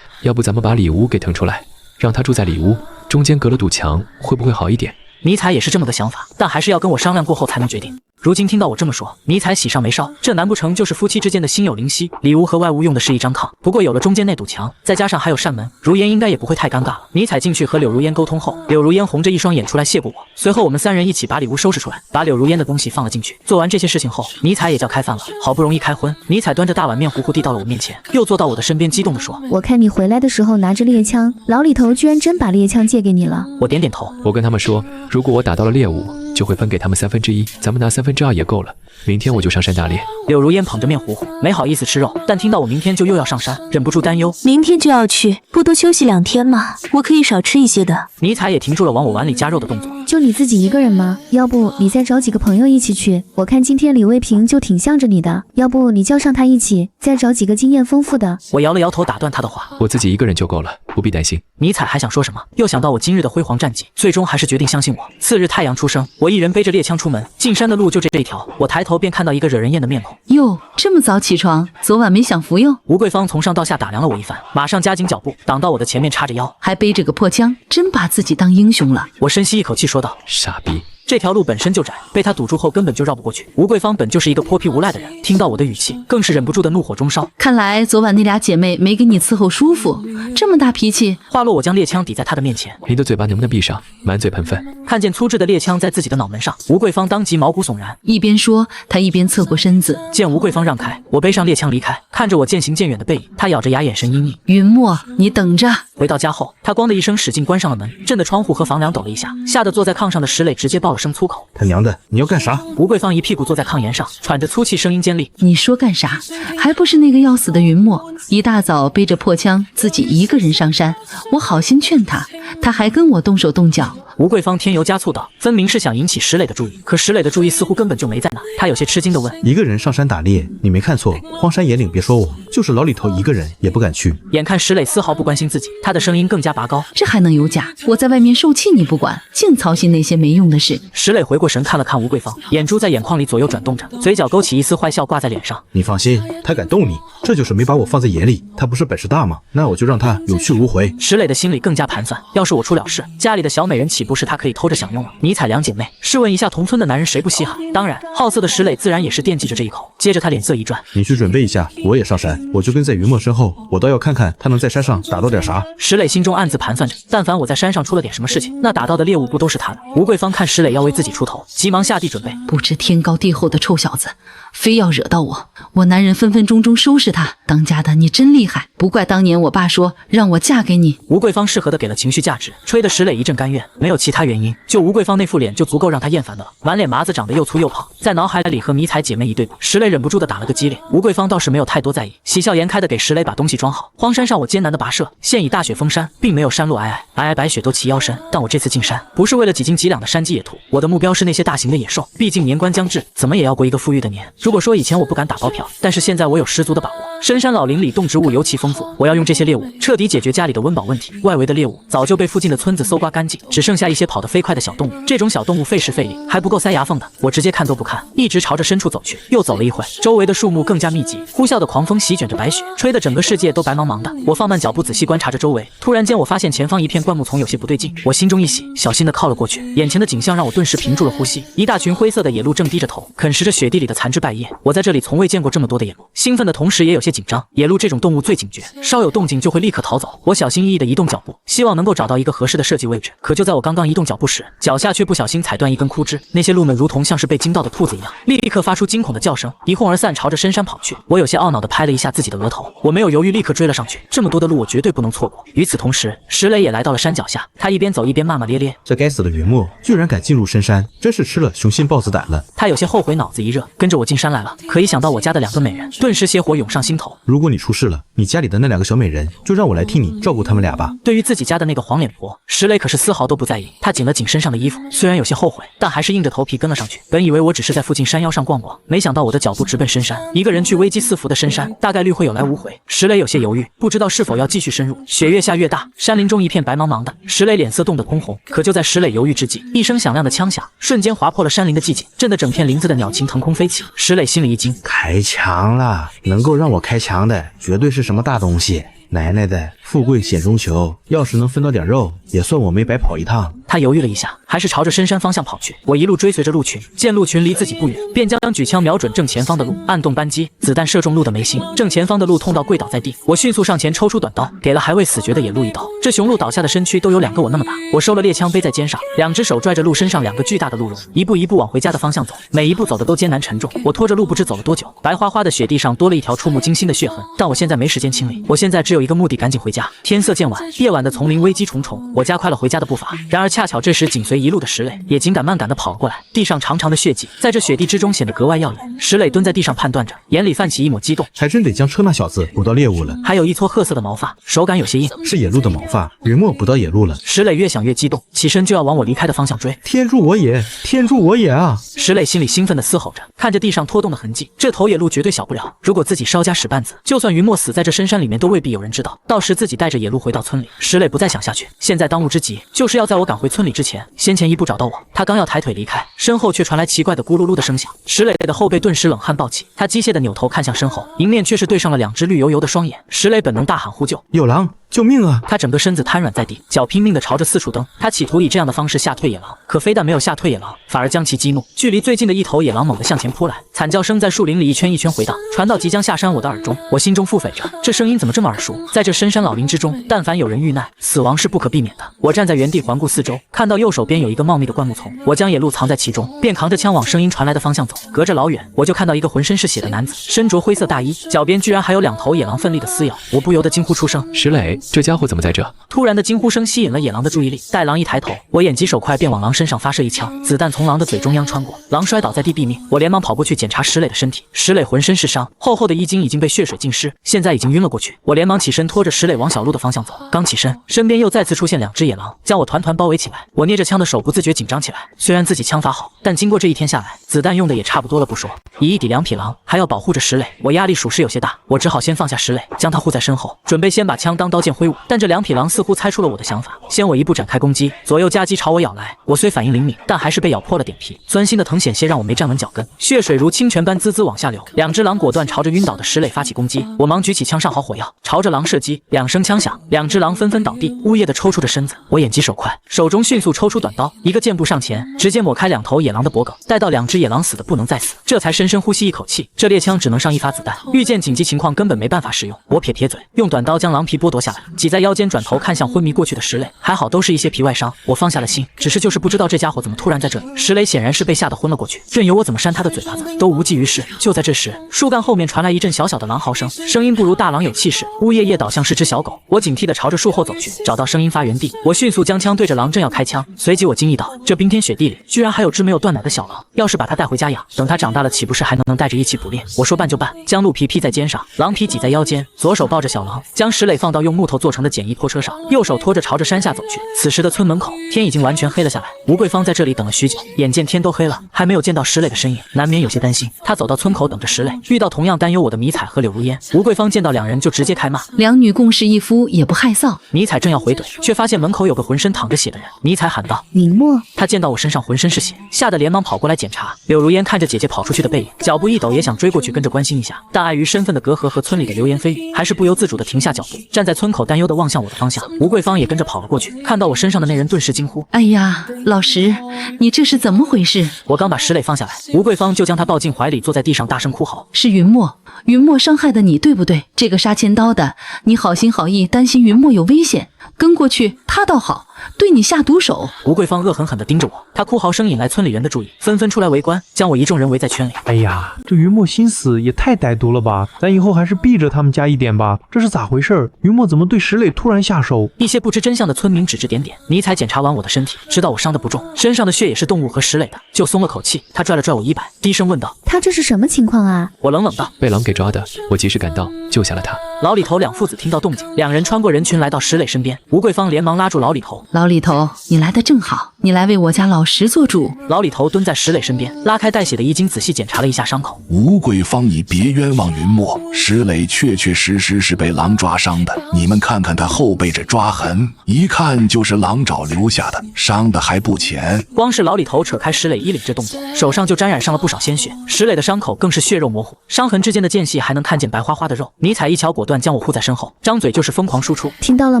要不咱们把里屋给腾出来，让他住在里屋，中间隔了堵墙，会不会好一点？尼采也是这么个想法，但还是要跟我商量过后才能决定。如今听到我这么说，尼采喜上眉梢，这难不成就是夫妻之间的心有灵犀？里屋和外屋用的是一张炕，不过有了中间那堵墙，再加上还有扇门，如烟应该也不会太尴尬了。尼采进去和柳如烟沟通后，柳如烟红着一双眼出来谢过我，随后我们3人一起把里屋收拾出来，把柳如烟的东西放了进去。做完这些事情后，尼采也叫开饭了。好不容易开荤，尼采端着大碗面糊糊递到了我面前，又坐到我的身边，激动地说：“我看你回来的时候拿着猎枪，老李头居然真把猎枪借给你了。”我点点头，我跟他们说，如果我打到了猎物，就会分给他们1/3，咱们拿2/3也够了。明天我就上山打猎。柳如烟捧着面糊糊，没好意思吃肉，但听到我明天就又要上山，忍不住担忧。明天就要去，不多休息2天吗？我可以少吃一些的。尼采也停住了往我碗里加肉的动作。就你自己一个人吗？要不你再找几个朋友一起去？我看今天李卫平就挺向着你的，要不你叫上他一起，再找几个经验丰富的。我摇了摇头打断他的话，我自己一个人就够了，不必担心。尼采还想说什么，又想到我今日的辉煌战绩，最终还是决定相信我。次日太阳初升，我一人背着猎枪出门，进山的路就这一条。我抬头便看到一个惹人厌的面孔。哟，这么早起床，昨晚没享福哟。吴桂芳从上到下打量了我一番，马上加紧脚步，挡到我的前面，叉着腰，还背着个破枪，真把自己当英雄了。我深吸一口气说道：“傻逼。”这条路本身就窄，被他堵住后根本就绕不过去。吴桂芳本就是一个泼皮无赖的人，听到我的语气，更是忍不住的怒火中烧。看来昨晚那俩姐妹没给你伺候舒服，这么大脾气。话落，我将猎枪抵在他的面前。你的嘴巴能不能闭上？满嘴喷粪。看见粗制的猎枪在自己的脑门上，吴桂芳当即毛骨悚然。一边说，他一边侧过身子。见吴桂芳让开，我背上猎枪离开，看着我渐行渐远的背影，他咬着牙，眼神阴睨。云墨，你等着。回到家后，他咣的一声使劲关上了门，震得窗户和房梁抖了一下，吓得坐在炕上的石磊直接爆了声粗口。他娘的，你要干啥？吴桂芳一屁股坐在炕沿上，喘着粗气，声音尖利。你说干啥？还不是那个要死的云墨，一大早背着破枪自己一个人上山，我好心劝他，他还跟我动手动脚。吴桂芳添油加醋道，分明是想引起石磊的注意，可石磊的注意似乎根本就没在那。他有些吃惊地问：一个人上山打猎，你没看错，荒山野岭别说我，就是老李头一个人也不敢去。眼看石磊丝毫不关心自己，他的声音更加拔高：这还能有假？我在外面受气你不管，净操心那些没用的事。石磊回过神看了看吴桂芳，眼珠在眼眶里左右转动着，嘴角勾起一丝坏笑挂在脸上。你放心，他敢动你，这就是没把我放在眼里。他不是本事大吗？那我就让他有去无回。石磊的心里更加盘算，要是我出了事，家里的小美人岂不是他可以偷着享用了？尼采两姐妹，试问一下同村的男人谁不稀罕？当然，好色的石磊自然也是惦记着这一口。接着他脸色一转，你去准备一下，我也上山，我就跟在云墨身后，我倒要看看他能在山上打到点啥。石磊心中暗自盘算着，但凡我在山上出了点什么事情，那打到的猎物不都是他的？吴桂芳看石磊要为自己出头，急忙下地准备。不知天高地厚的臭小子，非要惹到我，我男人分分钟钟收拾他。当家的你真厉害，不怪当年我爸说让我嫁给你。吴桂芳适合的给了情绪价值，吹得石磊一阵甘愿，没有其他原因，就吴桂芳那副脸就足够让他厌烦的了，满脸麻子，长得又粗又胖，在脑海里和迷彩姐妹一对比，石磊忍不住的打了个激灵。吴桂芳倒是没有太多在意，喜笑颜开的给石磊把东西装好。荒山上我艰难的跋涉，现已大雪封山，并没有山路皑皑白雪都齐腰身，但我这次进山不是为了几斤几两的山鸡野兔，我的目标是那些大型的野兽，毕竟年关将至，怎么也要过一个富裕的年。如果说以前我不敢打包票，但是现在我有十足的把握。深山老林里动植物尤其丰富，我要用这些猎物彻底解决家里的温饱问题。外围的猎物早就被附近的村子搜刮干净，只剩下一些跑得飞快的小动物。这种小动物费时费力，还不够塞牙缝的，我直接看都不看，一直朝着深处走去。又走了一会，周围的树木更加密集，呼啸的狂风席卷着白雪，吹得整个世界都白茫茫的。我放慢脚步，仔细观察着周围。突然间，我发现前方一片灌木丛有些不对劲，我心中一喜，小心地靠了过去。眼前的景象让我顿时屏住了呼吸。一大群灰色的野鹿正低着头，啃食着雪地里的残枝败叶。我在这里从未见过这么多的野鹿，兴奋的同时也有些紧张。野鹿这种动物最警觉，稍有动静就会立刻逃走。我小心翼翼地移动脚步，希望能够找到一个合适的设计位置。可就在我刚刚移动脚步时，脚下却不小心踩断一根枯枝。那些鹿们如同像是被惊到的兔子一样，立刻发出惊恐的叫声，一哄而散，朝着深山跑去。我有些懊恼地拍了一下自己的额头，我没有犹豫，立刻追了上去。这么多的鹿，我绝对不能错过。与此同时，石磊也来到了山脚下，他一边走一边骂骂咧咧：“这该死的云墨，居然敢进入深山，真是吃了雄心豹子胆了。”他有些后悔，脑子一热，跟着我进山来了。可一想到我家的2个美人，顿时邪火涌上心头。如果你出事了，你家里的那2个小美人，就让我来替你照顾她们俩吧。对于自己家的那个黄脸婆，石磊可是丝毫都不在意。他紧了紧身上的衣服，虽然有些后悔，但还是硬着头皮跟了上去。本以为我只是在附近山腰上逛逛，没想到我的脚步直奔深山。一个人去危机四伏的深山，大概率会有来无回。石磊有些犹豫，不知道是否要继续深入。雪越下越大，山林中一片白茫茫的，石磊脸色冻得通红。可就在石磊犹豫之际，一声响亮的枪响瞬间划破了山林的寂静，震得整片林子的鸟禽腾空飞起。石磊心里一惊，开枪了！能够让我开枪的，绝对是什么大东西。奶奶的，富贵险中求，要是能分到点肉，也算我没白跑一趟。他犹豫了一下，还是朝着深山方向跑去。我一路追随着鹿群，见鹿群离自己不远，便将举枪瞄准正前方的鹿，按动扳机，子弹射中鹿的眉心，正前方的鹿痛到跪倒在地。我迅速上前抽出短刀，给了还未死绝的野鹿一刀。这雄鹿倒下的身躯都有2个我那么大。我收了猎枪背在肩上，2只手拽着鹿身上2个巨大的鹿茸，一步一步往回家的方向走。每一步走的都艰难沉重，我拖着鹿不知走了多久，白花花的雪地上多了一条触目惊心的血痕。但我现在没时间清理，我现在只有一个目的，赶紧回家。天色渐晚，夜晚的丛林危机重重，我加快了回家的步伐。然而恰巧这时紧随一路的石磊也紧赶慢赶地跑了过来，地上长长的血迹在这雪地之中显得格外耀眼。石磊蹲在地上判断着，眼里泛起一抹激动，还真得将车那小子捕到猎物了。还有一撮褐色的毛发，手感有些硬，是野鹿的毛发，云墨捕到野鹿了。石磊越想越激动，起身就要往我离开的方向追。天助我也，天助我也啊！石磊心里兴奋地嘶吼着，看着地上拖动的痕迹，这头野鹿绝对小不了。如果自己稍加使绊子，就算云墨死在这深山里面，都未必有人知道。到时自己带着野鹿回到村里。石磊不再想下去，现在当务之急就是要在我赶回村里之前，先前一步找到我。他刚要抬腿离开，身后却传来奇怪的咕噜噜的声响。石磊的后背顿时冷汗暴起，他机械地扭头看向身后，迎面却是对上了2只绿油油的双眼。石磊本能大喊呼救：“有狼！救命啊！”他整个身子瘫软在地，脚拼命地朝着四处蹬。他企图以这样的方式吓退野狼，可非但没有吓退野狼，反而将其激怒。距离最近的一头野狼猛地向前扑来，惨叫声在树林里一圈一圈回荡，传到即将下山我的耳中。我心中腹诽着，这声音怎么这么耳熟？在这深山老林之中，但凡有人遇难，死亡是不可避免的。我站在原地环顾四周，看到右手边有一个茂密的灌木丛，我将野鹿藏在其中，便扛着枪往声音传来的方向走。隔着老远，我就看到一个浑身是血的男子，身着灰色大衣，脚边居然还有2头野狼奋力的撕咬。我不由得惊呼出声：“石磊，这家伙怎么在这？”突然的惊呼声吸引了野狼的注意力，待狼一抬头，我眼疾手快，便往狼身上发射一枪，子弹从狼的嘴中央穿过，狼摔倒在地毙命。我连忙跑过去检查石磊的身体，石磊浑身是伤，厚厚的衣襟已经被血水浸湿，现在已经晕了过去。我连忙起身拖着石磊往小路的方向走，刚起身，身边又再次出现2只野狼，将我团团包围起来。我捏着枪的手不自觉紧张起来，虽然自己枪法好，但经过这一天下来，子弹用的也差不多了不说，以一抵2匹狼，还要保护着石磊，我压力属实有些大。我只好先放下石磊，将他护在身后，准备先把枪当刀剑挥舞。但这2匹狼似乎猜出了我的想法，先我一步展开攻击，左右夹击朝我咬来。我虽反应灵敏，但还是被咬破了点皮，钻心的疼险些让我没站稳脚跟，血水如清泉般滋滋往下流。2只狼果断朝着晕倒的石磊发起攻击，我忙举起枪上好火药，朝着狼射击。2声枪响，2只狼纷纷倒地，呜咽地抽搐着身子。我眼疾手快，手中迅速抽出短刀，一个箭步上前，直接抹开2头野狼的脖颈，待到2只野狼死的不能再死，这才深深呼吸一口气。这猎枪只能上1发子弹，遇见紧急情况根本没办法使用。我撇嘴，用短刀将狼皮剥夺下来，挤在腰间，转头看向昏迷过去的石磊，还好都是一些皮外伤，我放下了心。只是就是不知道这家伙怎么突然在这里。石磊显然是被吓得昏了过去，任由我怎么扇他的嘴巴子都无济于事。就在这时，树干后面传来一阵小小的狼嚎声，声音不如大狼有气势，呜咽咽倒像是只小狗。我警惕地朝着树后走去，找到声音发源地，我迅速将枪对着狼，正要开枪，随即我惊异到，这冰天雪地里居然还有只没有断奶的小狼，要是把它带回家养，等它长大了岂不是还能带着一起捕猎？我说办就办，将鹿皮披在肩上，狼皮挤在腰间，左手抱着小狼，将石磊放到用木头做成的简易拖车上，右手拖着朝着山下走去。此时的村门口天已经完全黑了下来，吴桂芳在这里等了许久，眼见天都黑了，还没有见到石磊的身影，难免有些担心。她走到村口等着石磊，遇到同样担忧我的迷彩和柳如烟。吴桂芳见到2人就直接开骂：“2女共侍一夫，也不害臊。”迷彩正要回怼，却发现门口有个浑身淌着血的人。迷彩喊道：“云墨！”他见到我身上浑身是血，吓得连忙跑过来检查。柳如烟看着姐姐跑出去的背影，脚步一抖，也想追过去跟着关心一下，但碍于身份的隔阂和村里的流言蜚语，还是不由自主地停下脚步，站在村口担忧地望向我的方向。吴桂芳也跟着跑了过去，看到我身上的那人，顿时惊呼：“哎呀，老石，你这是怎么回事？”我刚把石磊放下来，吴桂芳就将他抱进怀里，坐在地上大声哭嚎：“是云墨，云墨伤害的你，对不对？这个杀千刀的，你好心好意，担心云墨有危险，跟过去，他倒好，对你下毒手。”吴桂芳恶狠狠地盯着我，她哭嚎声引来村里人的注意，纷纷出来围观，将我一众人围在圈里。哎呀，这云墨心思也太歹毒了吧！咱以后还是避着他们家一点吧。这是咋回事？云墨怎么对石磊突然下手？一些不知真相的村民指指点点。尼采检查完我的身体，知道我伤得不重，身上的血也是动物和石磊的，就松了口气。他拽了拽我衣摆，低声问道：“他这是什么情况啊？”我冷冷道：“被狼给抓的。”我及时赶到，救下了他。老李头两父子听到动静，两人穿过人群来到石磊身边。吴桂芳连忙拉住老李头：“老李头，你来的正好，你来为我家老石做主。”老李头蹲在石磊身边，拉开带血的衣襟，仔细检查了一下伤口。吴桂芳，你别冤枉云墨，石磊确确实实是被狼抓伤的。你们看看他后背这抓痕，一看就是狼爪留下的，伤的还不浅。光是老李头扯开石磊衣领这动作，手上就沾染上了不少鲜血。石磊的伤口更是血肉模糊，伤痕之间的间隙还能看见白花花的肉。尼采一瞧，果断将我护在身后，张嘴就是疯狂输出：“听到了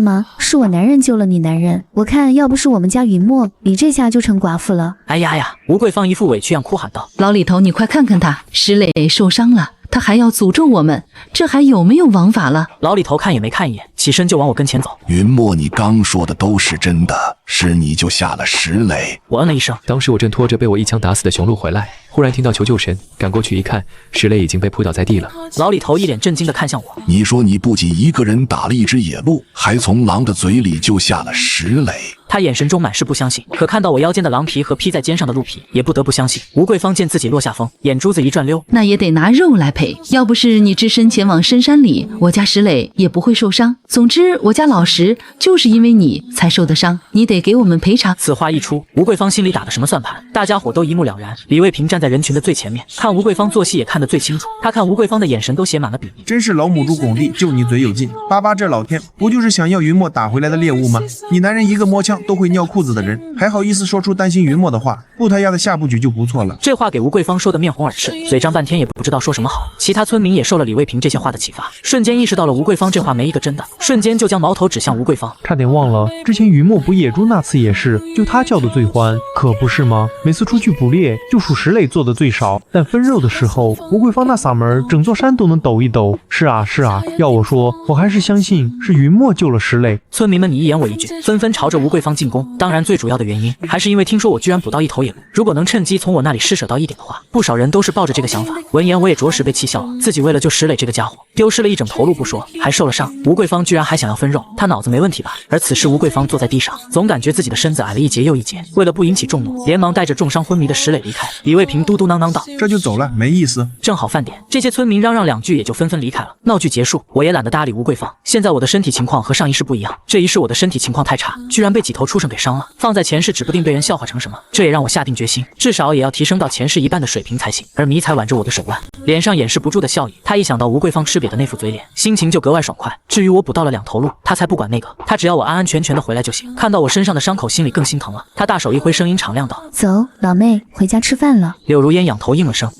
吗？是我男人救了你男人，我看要不是我们家云墨，你这下就成寡妇了。”哎呀呀！吴桂芳一副委屈样哭喊道：“老李头，你快看看他，石磊受伤了。”他还要诅咒我们，这还有没有王法了？老李头看也没看一眼，起身就往我跟前走。云墨，你刚说的都是真的，是你就下了石磊？我嗯了一声。当时我正拖着被我一枪打死的雄鹿回来，忽然听到求救声，赶过去一看，石磊已经被扑倒在地了。老李头一脸震惊地看向我：“你说你不仅一个人打了一只野鹿，还从狼的嘴里救下了石磊？”他眼神中满是不相信，可看到我腰间的狼皮和披在肩上的鹿皮，也不得不相信。吴桂芳见自己落下风，眼珠子一转溜：“那也得拿肉来赔，要不是你只身前往深山里，我家石磊也不会受伤。总之，我家老石就是因为你才受的伤，你得给我们赔偿。”此话一出，吴桂芳心里打的什么算盘？大家伙都一目了然。李卫平站在人群的最前面，看吴桂芳做戏也看得最清楚。他看吴桂芳的眼神都写满了鄙夷。真是老母猪拱地，就你嘴有劲。巴巴这老天，不就是想要云墨打回来的猎物吗？你男人一个摸枪都会尿裤子的人，还好意思说出担心云墨的话，步他丫的下不举就不错了。这话给吴桂芳说的面红耳赤，嘴张半天也不知道说什么好。其他村民也受了李卫平这些话的启发，瞬间意识到了吴桂芳这话没一个真的，瞬间就将矛头指向吴桂芳。差点忘了，之前云墨捕野猪那次也是，就他叫的最欢，可不是吗？每次出去捕猎，就属石磊做的最少，但分肉的时候，吴桂芳那嗓门，整座山都能抖一抖。是啊是啊，要我说，我还是相信是云墨救了石磊。村民们你一言我一句，纷纷朝着吴桂芳进攻。当然，最主要的原因还是因为听说我居然捕到一头野鹿，如果能趁机从我那里施舍到一点的话，不少人都是抱着这个想法。闻言，我也着实被气笑了，自己为了救石磊这个家伙，丢失了一整头鹿不说，还受了伤。吴桂芳居然还想要分肉，他脑子没问题吧？而此时吴桂芳坐在地上，总感觉自己的身子矮了一截又一截，为了不引起众怒，连忙带着重伤昏迷的石磊离开。李卫平嘟嘟囔囔道：“这就走了，没意思。”正好饭点，这些村民嚷嚷两句，也就纷纷离开了。闹剧结束，我也懒得搭理吴桂芳。现在我的身体情况和上一世不一样，这一世我的身体情况太差，居然被几头畜生给伤了。放在前世，指不定被人笑话成什么。这也让我下定决心，至少也要提升到前世一半的水平才行。而迷彩挽着我的手腕，脸上掩饰不住的笑意。他一想到吴桂芳吃瘪的那副嘴脸，心情就格外爽快。至于我捕到了2头鹿，他才不管那个，他只要我安安全全的回来就行。看到我身上的伤口，心里更心疼了。他大手一挥，声音敞亮道：“走，老妹，回家吃饭了。”柳如烟仰头应了声，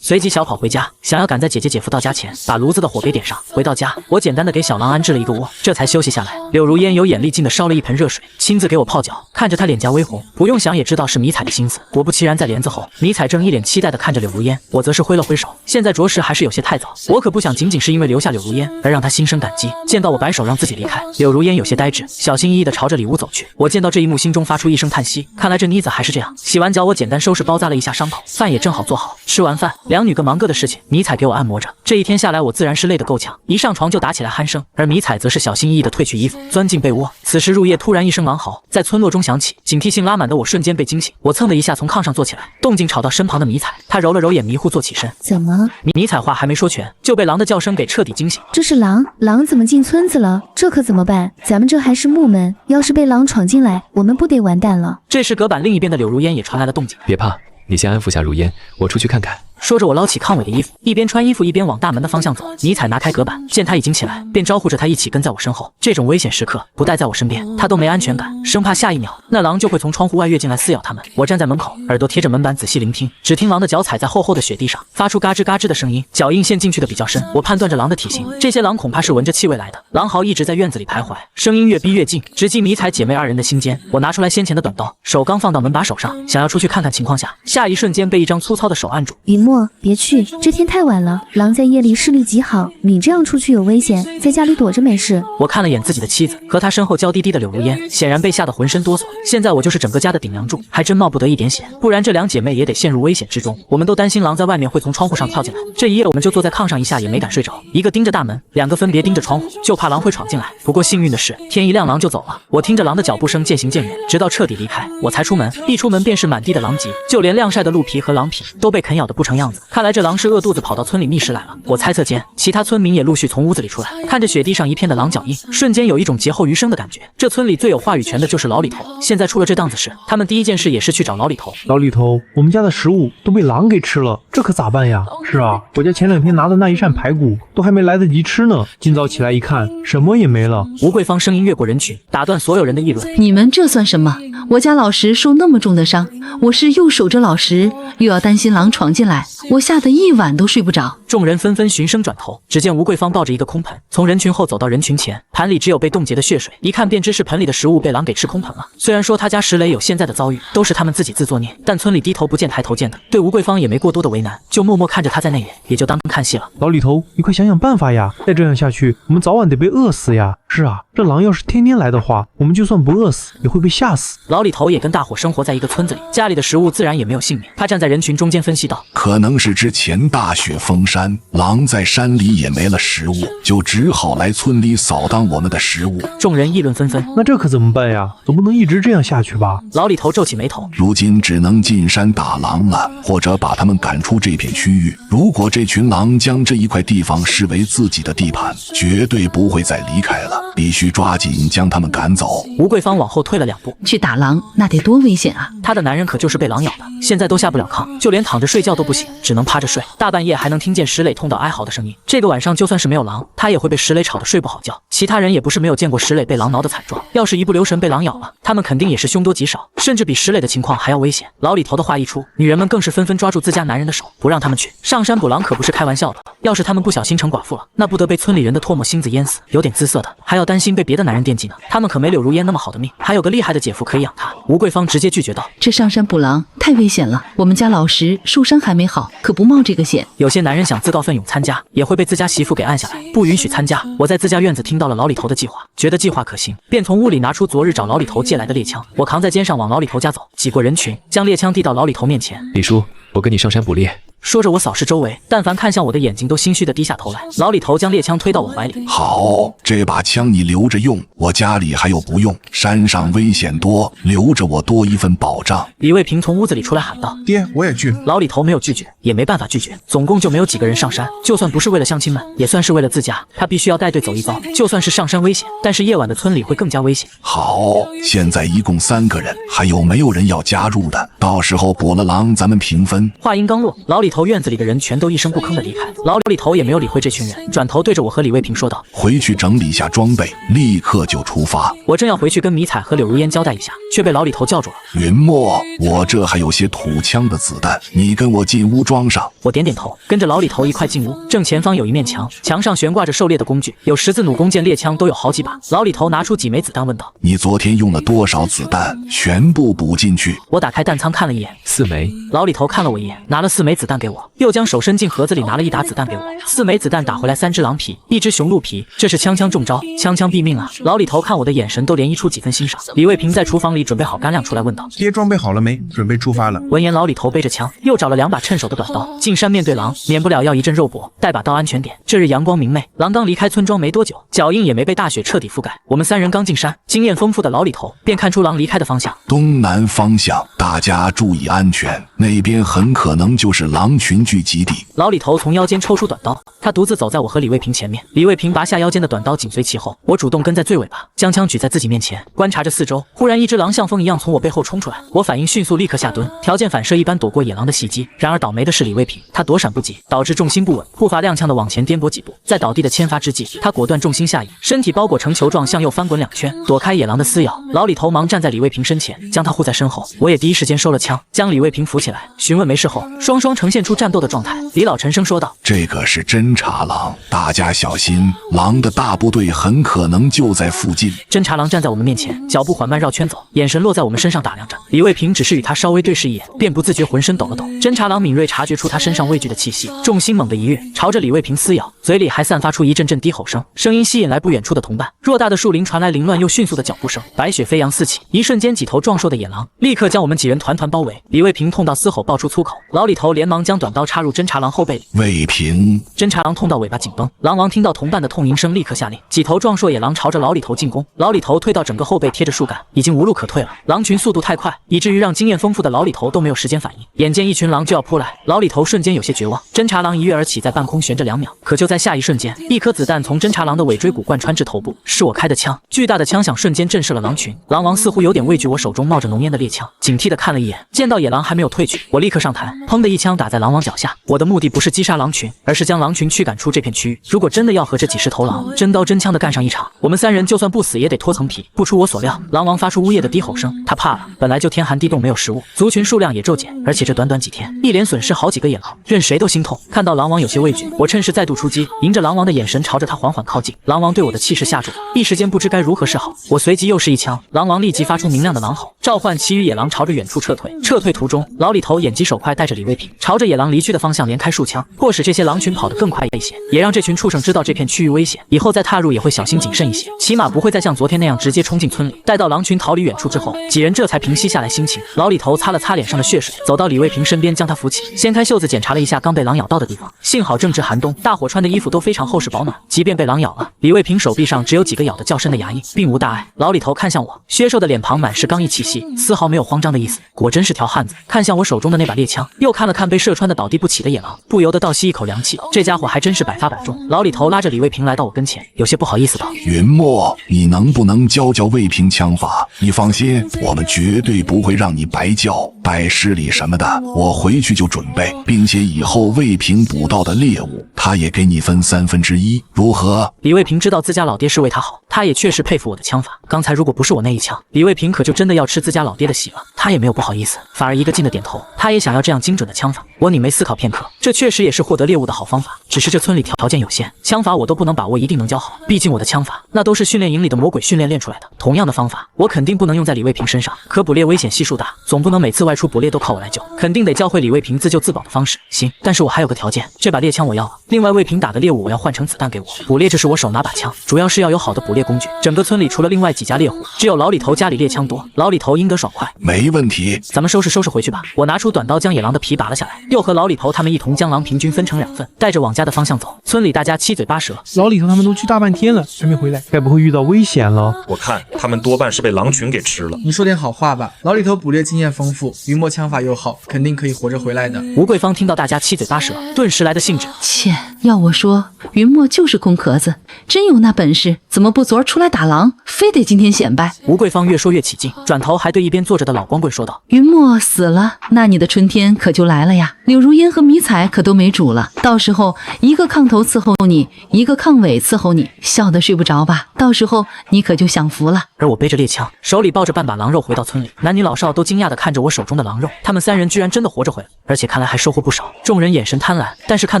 随即小跑回家，想要赶在姐姐姐夫到家前把炉子的火给点上。回到家，我简单的给小狼安置了一个窝，这才休息下来。柳如烟有眼力劲的烧了一盆热水，亲自给我泡脚，看着她脸颊微红，不用想也知道是迷彩的心思。果不其然，在帘子后，迷彩正一脸期待的看着柳如烟，我则是挥了挥手。现在着实还是有些太早，我可不想仅仅是因为留下柳如烟而让她心生感激。见到我摆手让自己离开，柳如烟有些呆滞，小心翼翼的朝着里屋走去。我见到这一幕，心中发出一声叹息，看来这妮子还是这样。洗完脚，我简单收拾包扎了一下伤口，饭也正好做好。吃完饭，两女各忙各的事情，迷彩给我按摩着。这一天下来，我自然是累得够呛，一上床就打起来鼾声，而迷彩则是小心翼翼地褪去衣服，钻进被窝。此时入夜，突然一声狼嚎在村落中响起，警惕性拉满的我瞬间被惊醒。我蹭的一下从炕上坐起来，动静吵到身旁的迷彩，她揉了揉眼，迷糊坐起身。怎么？迷彩话还没说全，就被狼的叫声给彻底惊醒。这是狼？狼怎么进村子了？这可怎么办？咱们这还是木门，要是被狼闯进来，我们不得完蛋了。这时隔板另一边的柳如烟也传来了动静。别怕，你先安抚下如烟，我出去看看。说着，我捞起康伟的衣服，一边穿衣服一边往大门的方向走。尼采拿开隔板，见他已经起来，便招呼着他一起跟在我身后。这种危险时刻不带在我身边，他都没安全感，生怕下一秒那狼就会从窗户外跃进来撕咬他们。我站在门口，耳朵贴着门板仔细聆听，只听狼的脚踩在厚厚的雪地上，发出嘎吱嘎吱的声音，脚印陷进去的比较深。我判断着狼的体型，这些狼恐怕是闻着气味来的。狼嚎一直在院子里徘徊，声音越逼越近，直击尼采姐妹二人的心间。我拿出来先前的短刀，手刚放到门把手上，想要出去看看情况下，下一瞬间被一张粗糙的手按住。云墨，别去，这天太晚了，狼在夜里视力极好，你这样出去有危险，在家里躲着没事。我看了眼自己的妻子和她身后娇滴滴的柳如烟，显然被吓得浑身哆嗦。现在我就是整个家的顶梁柱，还真冒不得一点险，不然这两姐妹也得陷入危险之中。我们都担心狼在外面会从窗户上跳进来。这一夜我们就坐在炕上一下也没敢睡着，一个盯着大门，两个分别盯着窗户，就怕狼会闯进来。不过幸运的是，天一亮狼就走了。我听着狼的脚步声渐行渐远，直到彻底离开，我才出门。一出门便是满地的狼藉，就连晾晒的鹿皮和狼皮都被啃咬得不成样子。看来这狼是饿肚子跑到村里觅食来了。我猜测间，其他村民也陆续从屋子里出来，看着雪地上一片的狼脚印，瞬间有一种劫后余生的感觉。这村里最有话语权的就是老李头，现在出了这档子事，他们第一件事也是去找老李头。老李头，我们家的食物都被狼给吃了，这可咋办呀？是啊，我家前2天拿的那一扇排骨都还没来得及吃呢，今早起来一看，什么也没了。吴桂芳声音越过人群，打断所有人的议论。你们这算什么？我家老石受那么重的伤，我是又守着老石，又要担心狼闯进来，我吓得一晚都睡不着。众人纷纷循声转头，只见吴桂芳抱着一个空盆，从人群后走到人群前，盘里只有被冻结的血水，一看便知是盆里的食物被狼给吃空盆了。虽然说他家石磊有现在的遭遇，都是他们自己自作孽，但村里低头不见抬头见的，对吴桂芳也没过多的为难，就默默看着他在内演，也就当看戏了。老李头，你快想想办法呀！再这样下去，我们早晚得被饿死呀！是啊，这狼要是天天来的话，我们就算不饿死，也会被吓死。老李头也跟大伙生活在一个村子里，家里的食物自然也没有幸免。他站在人群中间分析道：可能是之前大雪封山，狼在山里也没了食物，就只好来村里扫荡我们的食物。众人议论纷纷。那这可怎么办呀？总不能一直这样下去吧？老李头皱起眉头，如今只能进山打狼了，或者把他们赶出这片区域。如果这群狼将这一块地方视为自己的地盘，绝对不会再离开了，必须抓紧将他们赶走。吴桂芳往后退了2步，去打狼那得多危险啊！她的男人可就是被狼咬的，现在都下不了炕，就连躺着睡觉都不行，只能趴着睡。大半夜还能听见石磊痛到哀嚎的声音。这个晚上就算是没有狼，他也会被石磊吵得睡不好觉。其他人也不是没有见过石磊被狼挠的惨状，要是一不留神被狼咬了，他们肯定也是凶多吉少，甚至比石磊的情况还要危险。老李头的话一出，女人们更是纷纷抓住自家男人的手，不让他们去上山捕狼，可不是开玩笑的。要是他们不小心成寡妇了，那不得被村里人的唾沫星子淹死。有点姿色的，还要担心被别的男人惦记呢。他们可没柳如烟那么好的命，还有个厉害的姐夫可以养他。吴桂芳直接拒绝道：这上山捕狼太危险了，我们家老石受伤还没好，可不冒这个险。有些男人想自告奋勇参加，也会被自家媳妇给按下来，不允许参加。我在自家院子听到了老李头的计划，觉得计划可行，便从屋里拿出昨日找老李头借来的猎枪，我扛在肩上往老李头家走，挤过人群，将猎枪递到老李头面前。李叔，我跟你上山捕猎。说着，我扫视周围，但凡看向我的眼睛都心虚地低下头来。老李头将猎枪推到我怀里，好，这把枪你留着用，我家里还有不用，山上危险多，留着我多一份保障。李卫平从屋子里出来喊道：爹，我也去。老李头没有拒绝，也没办法拒绝，总共就没有几个人上山，就算不是为了乡亲们，也算是为了自家，他必须要带队走一遭。就算是上山危险，但是夜晚的村里会更加危险。好，现在一共3个人，还有没有人要加入的？到时候捕了狼咱们平分。话音刚落，老李头院子里的人全都一声不吭地离开，老李头也没有理会这群人，转头对着我和李卫平说道：回去整理一下装备，立刻就出发。我正要回去跟迷彩和柳如烟交代一下，却被老李头叫住了。云墨，我这还有些土枪的子弹，你跟我进屋装上。我点点头，跟着老李头一块进屋。正前方有一面墙，墙上悬挂着狩猎的工具，有10字弩弓、箭、猎枪，都有好几把。老李头拿出几枚子弹问道：你昨天用了多少子弹？全部补进去。我打开弹仓看了一眼，4枚。老李头看了我一眼，拿了4枚子弹给我，又将手伸进盒子里拿了1打子弹给我。4枚子弹打回来3只狼皮，1只雄鹿皮，这是枪枪中招，枪枪毙命啊！老李头看我的眼神都连溢出几分欣赏。李卫平在厨房里准备好干粮出来问道：爹装备好了没？准备出发了。闻言，老李头背着枪，又找了2把趁手的短刀。进山面对狼，免不了要一阵肉搏，带把刀安全点。这日阳光明媚，狼刚离开村庄没多久，脚印也没被大雪彻底覆盖。我们3人刚进山，经验丰富的老李头便看出狼离开的方向，东南方向，大家注意安全，那边很可能就是狼狼群聚集地。老李头从腰间抽出短刀，他独自走在我和李卫平前面，李卫平拔下腰间的短刀紧随其后，我主动跟在最尾巴，将枪举在自己面前，观察着四周。忽然一只狼像风一样从我背后冲出来，我反应迅速，立刻下蹲，条件反射一般躲过野狼的袭击。然而倒霉的是李卫平，他躲闪不及，导致重心不稳，步伐踉跄的往前颠簸几步，在倒地的牵发之际，他果断重心下移，身体包裹成球状向右翻滚2圈，躲开野狼的撕咬。老李头忙站在李卫平身前，将他护在身后。我也第一时间收了枪，将李卫平扶起来，询问没事后，双双呈现出战斗的状态。李老沉声说道：“这个是侦察狼，大家小心，狼的大部队很可能就在附近。”侦察狼站在我们面前，脚步缓慢绕圈走，眼神落在我们身上打量着。李卫平只是与他稍微对视一眼，便不自觉浑身抖了抖。侦察狼敏锐察觉出他身上畏惧的气息，重心猛地一跃，朝着李卫平撕咬，嘴里还散发出一阵阵低吼声，声音吸引来不远处的同伴。偌大的树林传来凌乱又迅速的脚步声，白雪飞扬四起，一瞬间几头壮硕的野狼立刻将我们几人团团包围。李卫平痛到嘶吼，爆出粗口。老李头连忙将短刀插入侦察狼后背里。卫平，侦察狼痛到尾巴紧绷。狼王听到同伴的痛吟声，立刻下令，几头壮硕野狼朝着老李头进攻。老李头退到整个后背贴着树干，已经无路可退了。狼群速度太快，以至于让经验丰富的老李头都没有时间反应。眼见一群狼就要扑来，老李头瞬间有些绝望。侦察狼一跃而起，在半空悬着2秒，可就在下一瞬间，一颗子弹从侦察狼的尾椎骨贯穿至头部，是我开的枪。巨大的枪响瞬间震慑了狼群，狼王似乎有点畏惧我手中冒着浓烟的猎枪，警惕地看了一眼，见到野狼还没有退去，我立刻上弹，砰的一枪打在狼王脚下。我的目的不是击杀狼群，而是将狼群驱赶出这片区域。如果真的要和这几十头狼真刀真枪的干上一场，我们3人就算不死也得脱层皮。不出我所料，狼王发出呜咽的低吼声，他怕了。本来就天寒地冻，没有食物，族群数量也骤减，而且这短短几天，一连损失好几个野狼，任谁都心痛。看到狼王有些畏惧，我趁势再度出击，迎着狼王的眼神朝着他缓缓靠近。狼王对我的气势吓住了，一时间不知该如何是好。我随即又是一枪，狼王立即发出明亮的狼吼，召唤其余野狼朝着远处撤退。撤退途中，老李头眼疾手快，带着李卫平朝着野狼离去的方向连开数枪，迫使这些狼群跑得更快一些，也让这群畜生知道这片区域危险，以后再踏入也会小心谨慎一些，起码不会再像昨天那样直接冲进村里。待到狼群逃离远处之后，几人这才平息下来心情。老李头擦了擦脸上的血水，走到李卫平身边将他扶起，掀开袖子检查了一下刚被狼咬到的地方，幸好正值寒冬，大伙穿的衣服都非常厚实保暖，即便被狼咬了，李卫平手臂上只有几个咬得较深的牙印，并无大碍。老李头看向我，削瘦的脸庞满是刚毅气息，丝毫没有慌张的意思，果真是条汉子。看向我手中的那把猎枪，又看了看被射穿的倒地不起的野狼，不由得倒吸一口凉气，这家伙还真是百发百中。老李头拉着李卫平来到我跟前，有些不好意思道：“云墨，你能不能教教卫平枪法？你放心，我们绝对不会让你白教。拜师礼什么的，我回去就准备，并且以后卫平捕到的猎物，他也给你分1/3，如何？”李卫平知道自家老爹是为他好，他也确实佩服我的枪法。刚才如果不是我那一枪，李卫平可就真的要吃自家老爹的喜了。他也没有不好意思，反而一个劲的点头，他也想要这样精准的枪法。我拧眉思考片刻，这确实也是获得猎物的好方法，只是这村里条件有限，枪法我都不能把握一定能教好，毕竟我的枪法那都是训练营里的魔鬼训练出来的。同样的方法，我肯定不能用在李卫平身上，可捕猎危险系数大，总不能每次外出捕猎都靠我来救，肯定得教会李卫平自救自保的方式。行，但是我还有个条件，这把猎枪我要了，另外卫平打的猎物我要换成子弹给我。捕猎这是我手拿把枪，主要是要有好的捕猎工具。整个村里除了另外几家猎户，只有老李头家里猎枪多，老李头应得爽快。没问题，咱们收拾回去吧。我拿出短刀将野狼的皮拔了下来，又和老李头他们一同将狼平均分成2份，带着往家的方向走。村里大家七嘴八舌，老李头他们都去大半天了，还没回来，该不会遇到危险了？我看他们多半是被狼群给吃了。你说点好话吧，老李头捕猎经验丰富，云墨枪法又好，肯定可以活着回来的。吴桂芳听到大家七嘴八舌，顿时来的兴致。切，要我说，云墨就是空壳子，真有那本事，怎么不昨儿出来打狼，非得今天显摆？吴桂芳越说越起劲，转头还对一边坐着的老光棍说道：“云墨死了，那你的春天可就来了呀！柳如烟和迷彩可都没煮了，到时候一个炕头伺候你，一个炕尾伺候你，笑得睡不着吧？到时候你可就享福了。”而我背着猎枪，手里抱着半把狼肉回到村里，男女老少都惊讶地看着我手中的狼肉，他们3人居然真的活着回来，而且看来还收获不少。众人眼神贪婪，但是看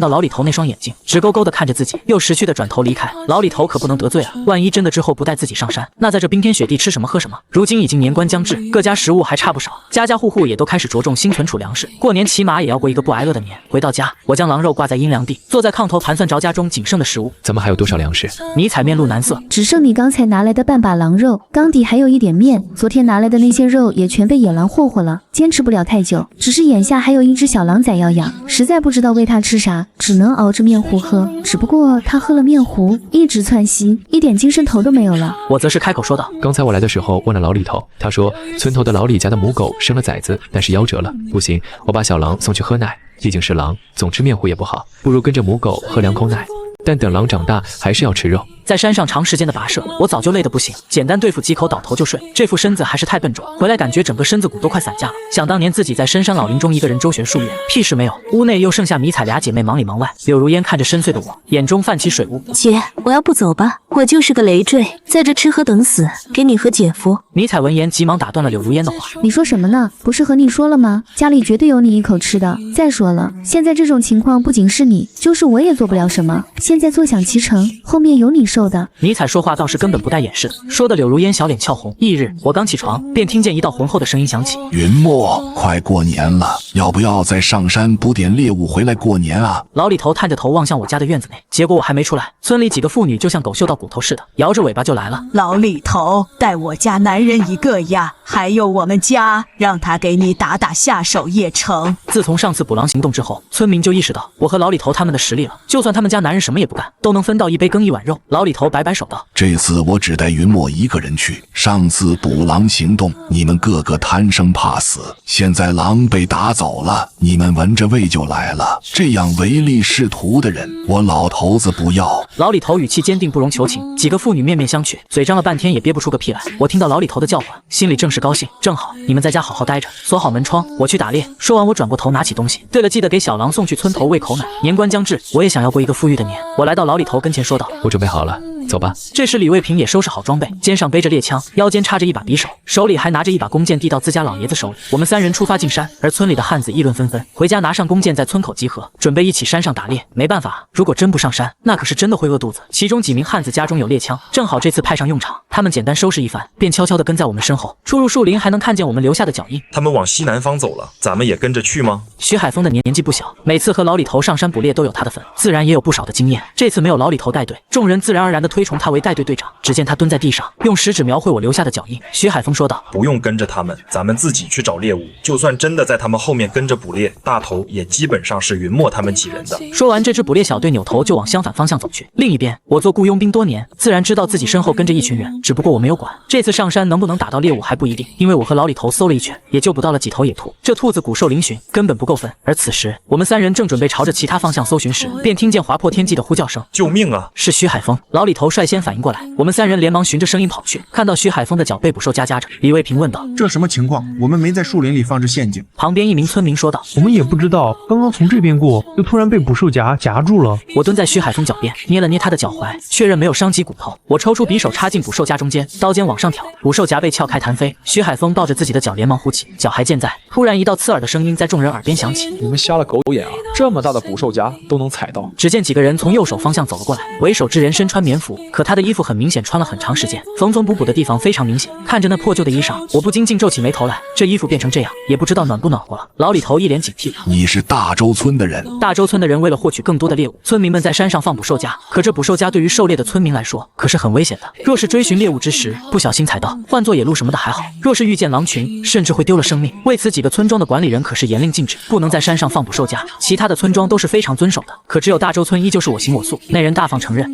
到老李头那双眼睛直勾勾地看着自己，又识趣地转头离开。老李头可不能得罪了，万一真的之后不带自己上山，那在这冰天雪地吃什么喝什么？如今已经年关将至，各家食物还差不少，家家户户也都开始着重新存储粮食，过年起码也要过一个不挨饿的年。回到家，我将狼肉挂在阴凉地，坐在炕头盘算着家中仅剩的食物。咱们还有多少粮食？迷彩面露难色，只剩你刚才拿来的半把狼肉，缸底还有一点面，昨天拿来的那些肉也全被野狼霍霍了，坚持不了太久。只是眼下还有一只小狼崽要养，实在不知道喂它吃啥，只能熬着面糊喝。只不过它喝了面糊，一直窜稀，一点精神头都没有了。我则是开口说道：“刚才我来的时候问了老李头，他说村头的老李家的母狗生了崽子，但是夭折了，不行，我把小狼送去喝奶。毕竟是狼，总吃面糊也不好，不如跟着母狗喝2口奶。但等狼长大，还是要吃肉。在山上长时间的跋涉，我早就累得不行，简单对付几口倒头就睡。这副身子还是太笨重，回来感觉整个身子骨都快散架了。想当年自己在深山老林中一个人周旋数月，屁事没有，屋内又剩下迷彩俩姐妹忙里忙外。柳如烟看着深邃的我，眼中泛起水雾。姐，我要不走吧，我就是个累赘，在这吃喝等死，给你和姐夫。迷彩闻言急忙打断了柳如烟的话。你说什么呢？不是和你说了吗？家里绝对有你一口吃的。再说了，现在这种情况不仅是你，就是我也做不了什么。现在坐享其成，后面有你受的。迷彩说话倒是根本不带掩饰的，说的柳如烟小脸俏红。翌日，我刚起床，便听见一道浑厚的声音响起：云墨，快过年了，要不要再上山捕点猎物回来过年啊？老李头探着头望向我家的院子内，结果我还没出来，村里几个妇女就像狗嗅到骨头似的，摇着尾巴就来了。老李头，带我家男人一个呀，还有我们家，让他给你打打下手也成。自从上次捕狼行动之后，村民就意识到我和老李头他们的实力了，就算他们家男人什么也不干，都能分到一杯羹一碗肉。老李头摆摆手道：这次我只带云墨一个人去，上次捕狼行动你们个个贪生怕死，现在狼被打走了，你们闻着味就来了，这样唯利是图的人，我老头子不要。老李头语气坚定不容求情，几个妇女面面相觑，嘴张了半天也憋不出个屁来。我听到老李头的叫唤，心里正是高兴，正好你们在家好好待着，锁好门窗，我去打猎。说完我转过头拿起东西，对了，记得给小狼送去村头喂口奶，年关将至，我也想要过一个富裕的年。我来到老李头跟前说道：我准备好了，走吧。这时李卫平也收拾好装备，肩上背着猎枪，腰间插着一把匕首，手里还拿着一把弓箭递到自家老爷子手里。我们3人出发进山，而村里的汉子议论纷纷，回家拿上弓箭在村口集合，准备一起山上打猎。没办法，如果真不上山，那可是真的会饿肚子。其中几名汉子家中有猎枪，正好这次派上用场，他们简单收拾一番，便悄悄地跟在我们身后。出入树林还能看见我们留下的脚印。他们往西南方走了，咱们也跟着去吗？徐海峰的年纪不小，每次和老李头上山捕猎都有他的份，自然也有不少的经验。这次没有老李头带队，众人自然而然地推崇他为带队队长。只见他蹲在地上，用食指描绘我留下的脚印。徐海峰说道：不用跟着他们，咱们自己去找猎物，就算真的在他们后面跟着捕猎，大头也基本上是云墨他们几人的。说完，这支捕猎小队扭头就往相反方向走去。另一边，我做雇佣兵多年，自然知道自己身后跟着一群人，只不过我没有管。这次上山能不能打到猎物还不一定，因为我和老李头搜了一圈，也救捕到了几头野兔。这兔子骨瘦嶙峋，根本不够分。而此时，我们3人正准备朝着其他方向搜寻时，便听见划破天际的呼叫声：救命啊！是徐海峰。老李头率先反应过来，我们3人连忙循着声音跑去，看到徐海峰的脚被捕兽夹夹着。李卫平问道：这什么情况？我们没在树林里放置陷阱。旁边一名村民说道：我们也不知道，刚刚从这边过，又突然被捕兽夹夹住了。我蹲在徐海峰脚边，捏了捏他的脚踝，确认没有伤及骨头。我抽出匕首插进捕兽夹中间，刀尖往上挑，捕兽夹被撬开弹飞。徐海峰抱着自己的脚连忙呼起，脚还健在。突然一道刺耳的声音在众人耳边响起：你们瞎了狗眼啊！这么大的捕兽夹都能踩到。只见几个人从右手方向走了过来，为首之人身穿棉服，可他的衣服很明显穿了很长时间，缝缝补补的地方非常明显。看着那破旧的衣裳，我不禁竟皱起眉头来。这衣服变成这样，也不知道暖不暖和了。老李头一脸警惕：你是大周村的人？大周村的人为了获取更多的猎物，村民们在山上放捕兽夹，可这捕兽夹对于狩猎的村民来说可是很危险的。若是追寻猎物之时不小心踩到，换做野鹿什么的还好，若是遇见狼群，甚至会丢了生命。为此几个村庄的管理人可是严令禁止，不能在山上放捕兽夹。其他的村庄都是非常遵守的，可只有大周村依旧是我行我素。那人大方承认：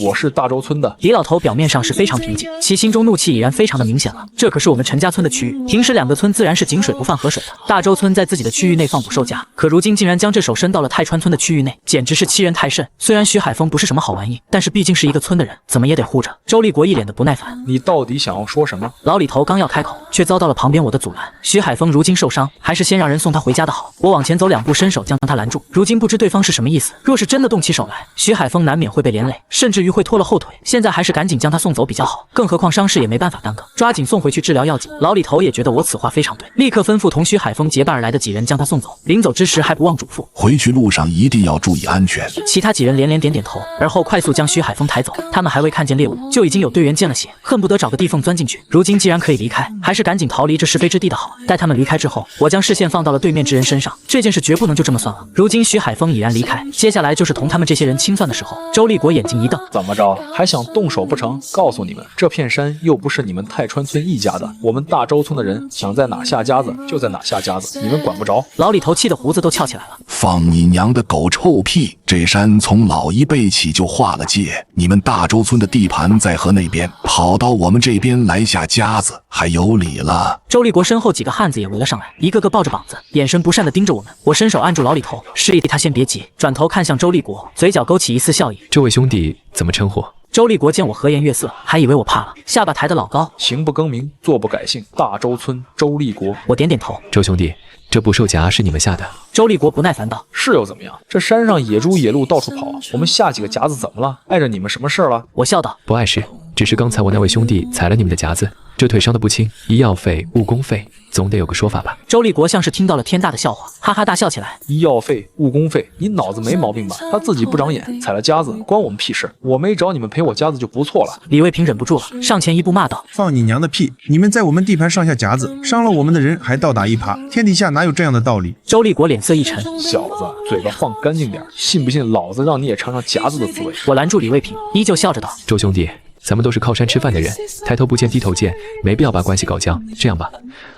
我是大周村的。李老头表面上是非常平静，其心中怒气已然非常的明显了。这可是我们陈家村的区域，平时2个村自然是井水不犯河水的。大周村在自己的区域内放捕兽夹，可如今竟然将这手伸到了泰川村的区域内，简直是欺人太甚。虽然徐海峰不是什么好玩意，但是毕竟是一个村的人，怎么也得护着。周立国一脸的不耐烦：你到底想要说什么？老李头刚要开口，却遭到了旁边我的阻拦。徐海峰如今受伤，还是先让人送他回家的好。我往前走2步，伸手将他拦住。如今不知对方是什么意思，若是真的动起手来，徐海峰难免会被连累，甚至于会拖了后腿。现在还是赶紧将他送走比较好，更何况伤势也没办法耽搁，抓紧送回去治疗要紧。老李头也觉得我此话非常对，立刻吩咐同徐海峰结伴而来的几人将他送走。临走之时还不忘嘱咐：回去路上一定要注意安全。其他几人连连点点头，而后快速将徐海峰抬走。他们还未看见猎物，就已经有队员见了血，恨不得找个地缝钻进去。如今既然可以离开，还是赶紧逃离这是非之地的好。待他们离开之后，我将视线放到了对面之人身上，这件事绝不能就这么算了。如今徐海峰已然离开，接下来就是同他们这些人清算的时候。周立国眼睛一瞪：怎么着，还想动手不成？告诉你们，这片山又不是你们泰川村一家的，我们大周村的人想在哪下夹子就在哪下夹子，你们管不着。老李头气得胡子都翘起来了：放你娘的狗臭屁！这山从老一辈起就划了界，你们大周村的地盘在河那边，跑到我们这边来下家子，还有理了。周立国身后几个汉子也围了上来，一个个抱着膀子，眼神不善地盯着我们。我伸手按住老李头，示意他先别急，转头看向周立国，嘴角勾起一丝笑意。这位兄弟怎么称呼？周立国见我和颜悦色，还以为我怕了，下巴抬得老高。行不更名，坐不改姓，大周村周立国。我点点头。周兄弟，这捕兽夹是你们下的？周立国不耐烦道：“是又怎么样？这山上野猪野鹿到处跑，我们下几个夹子怎么了？碍着你们什么事儿了？”我笑道：“不碍事，只是刚才我那位兄弟踩了你们的夹子，这腿伤得不轻，医药费、误工费总得有个说法吧？”周立国像是听到了天大的笑话，哈哈大笑起来。医药费、误工费，你脑子没毛病吧？他自己不长眼，踩了夹子，关我们屁事？我没找你们赔我夹子就不错了。李卫平忍不住了，上前一步骂道：“放你娘的屁！你们在我们地盘上下夹子，伤了我们的人还倒打一耙，天底下哪有这样的道理？”周立国脸色一沉：“小子，嘴巴放干净点，信不信老子让你也尝尝夹子的滋味？”我拦住李卫平，依旧笑着道：“周兄弟，咱们都是靠山吃饭的人，抬头不见低头见，没必要把关系搞僵。这样吧，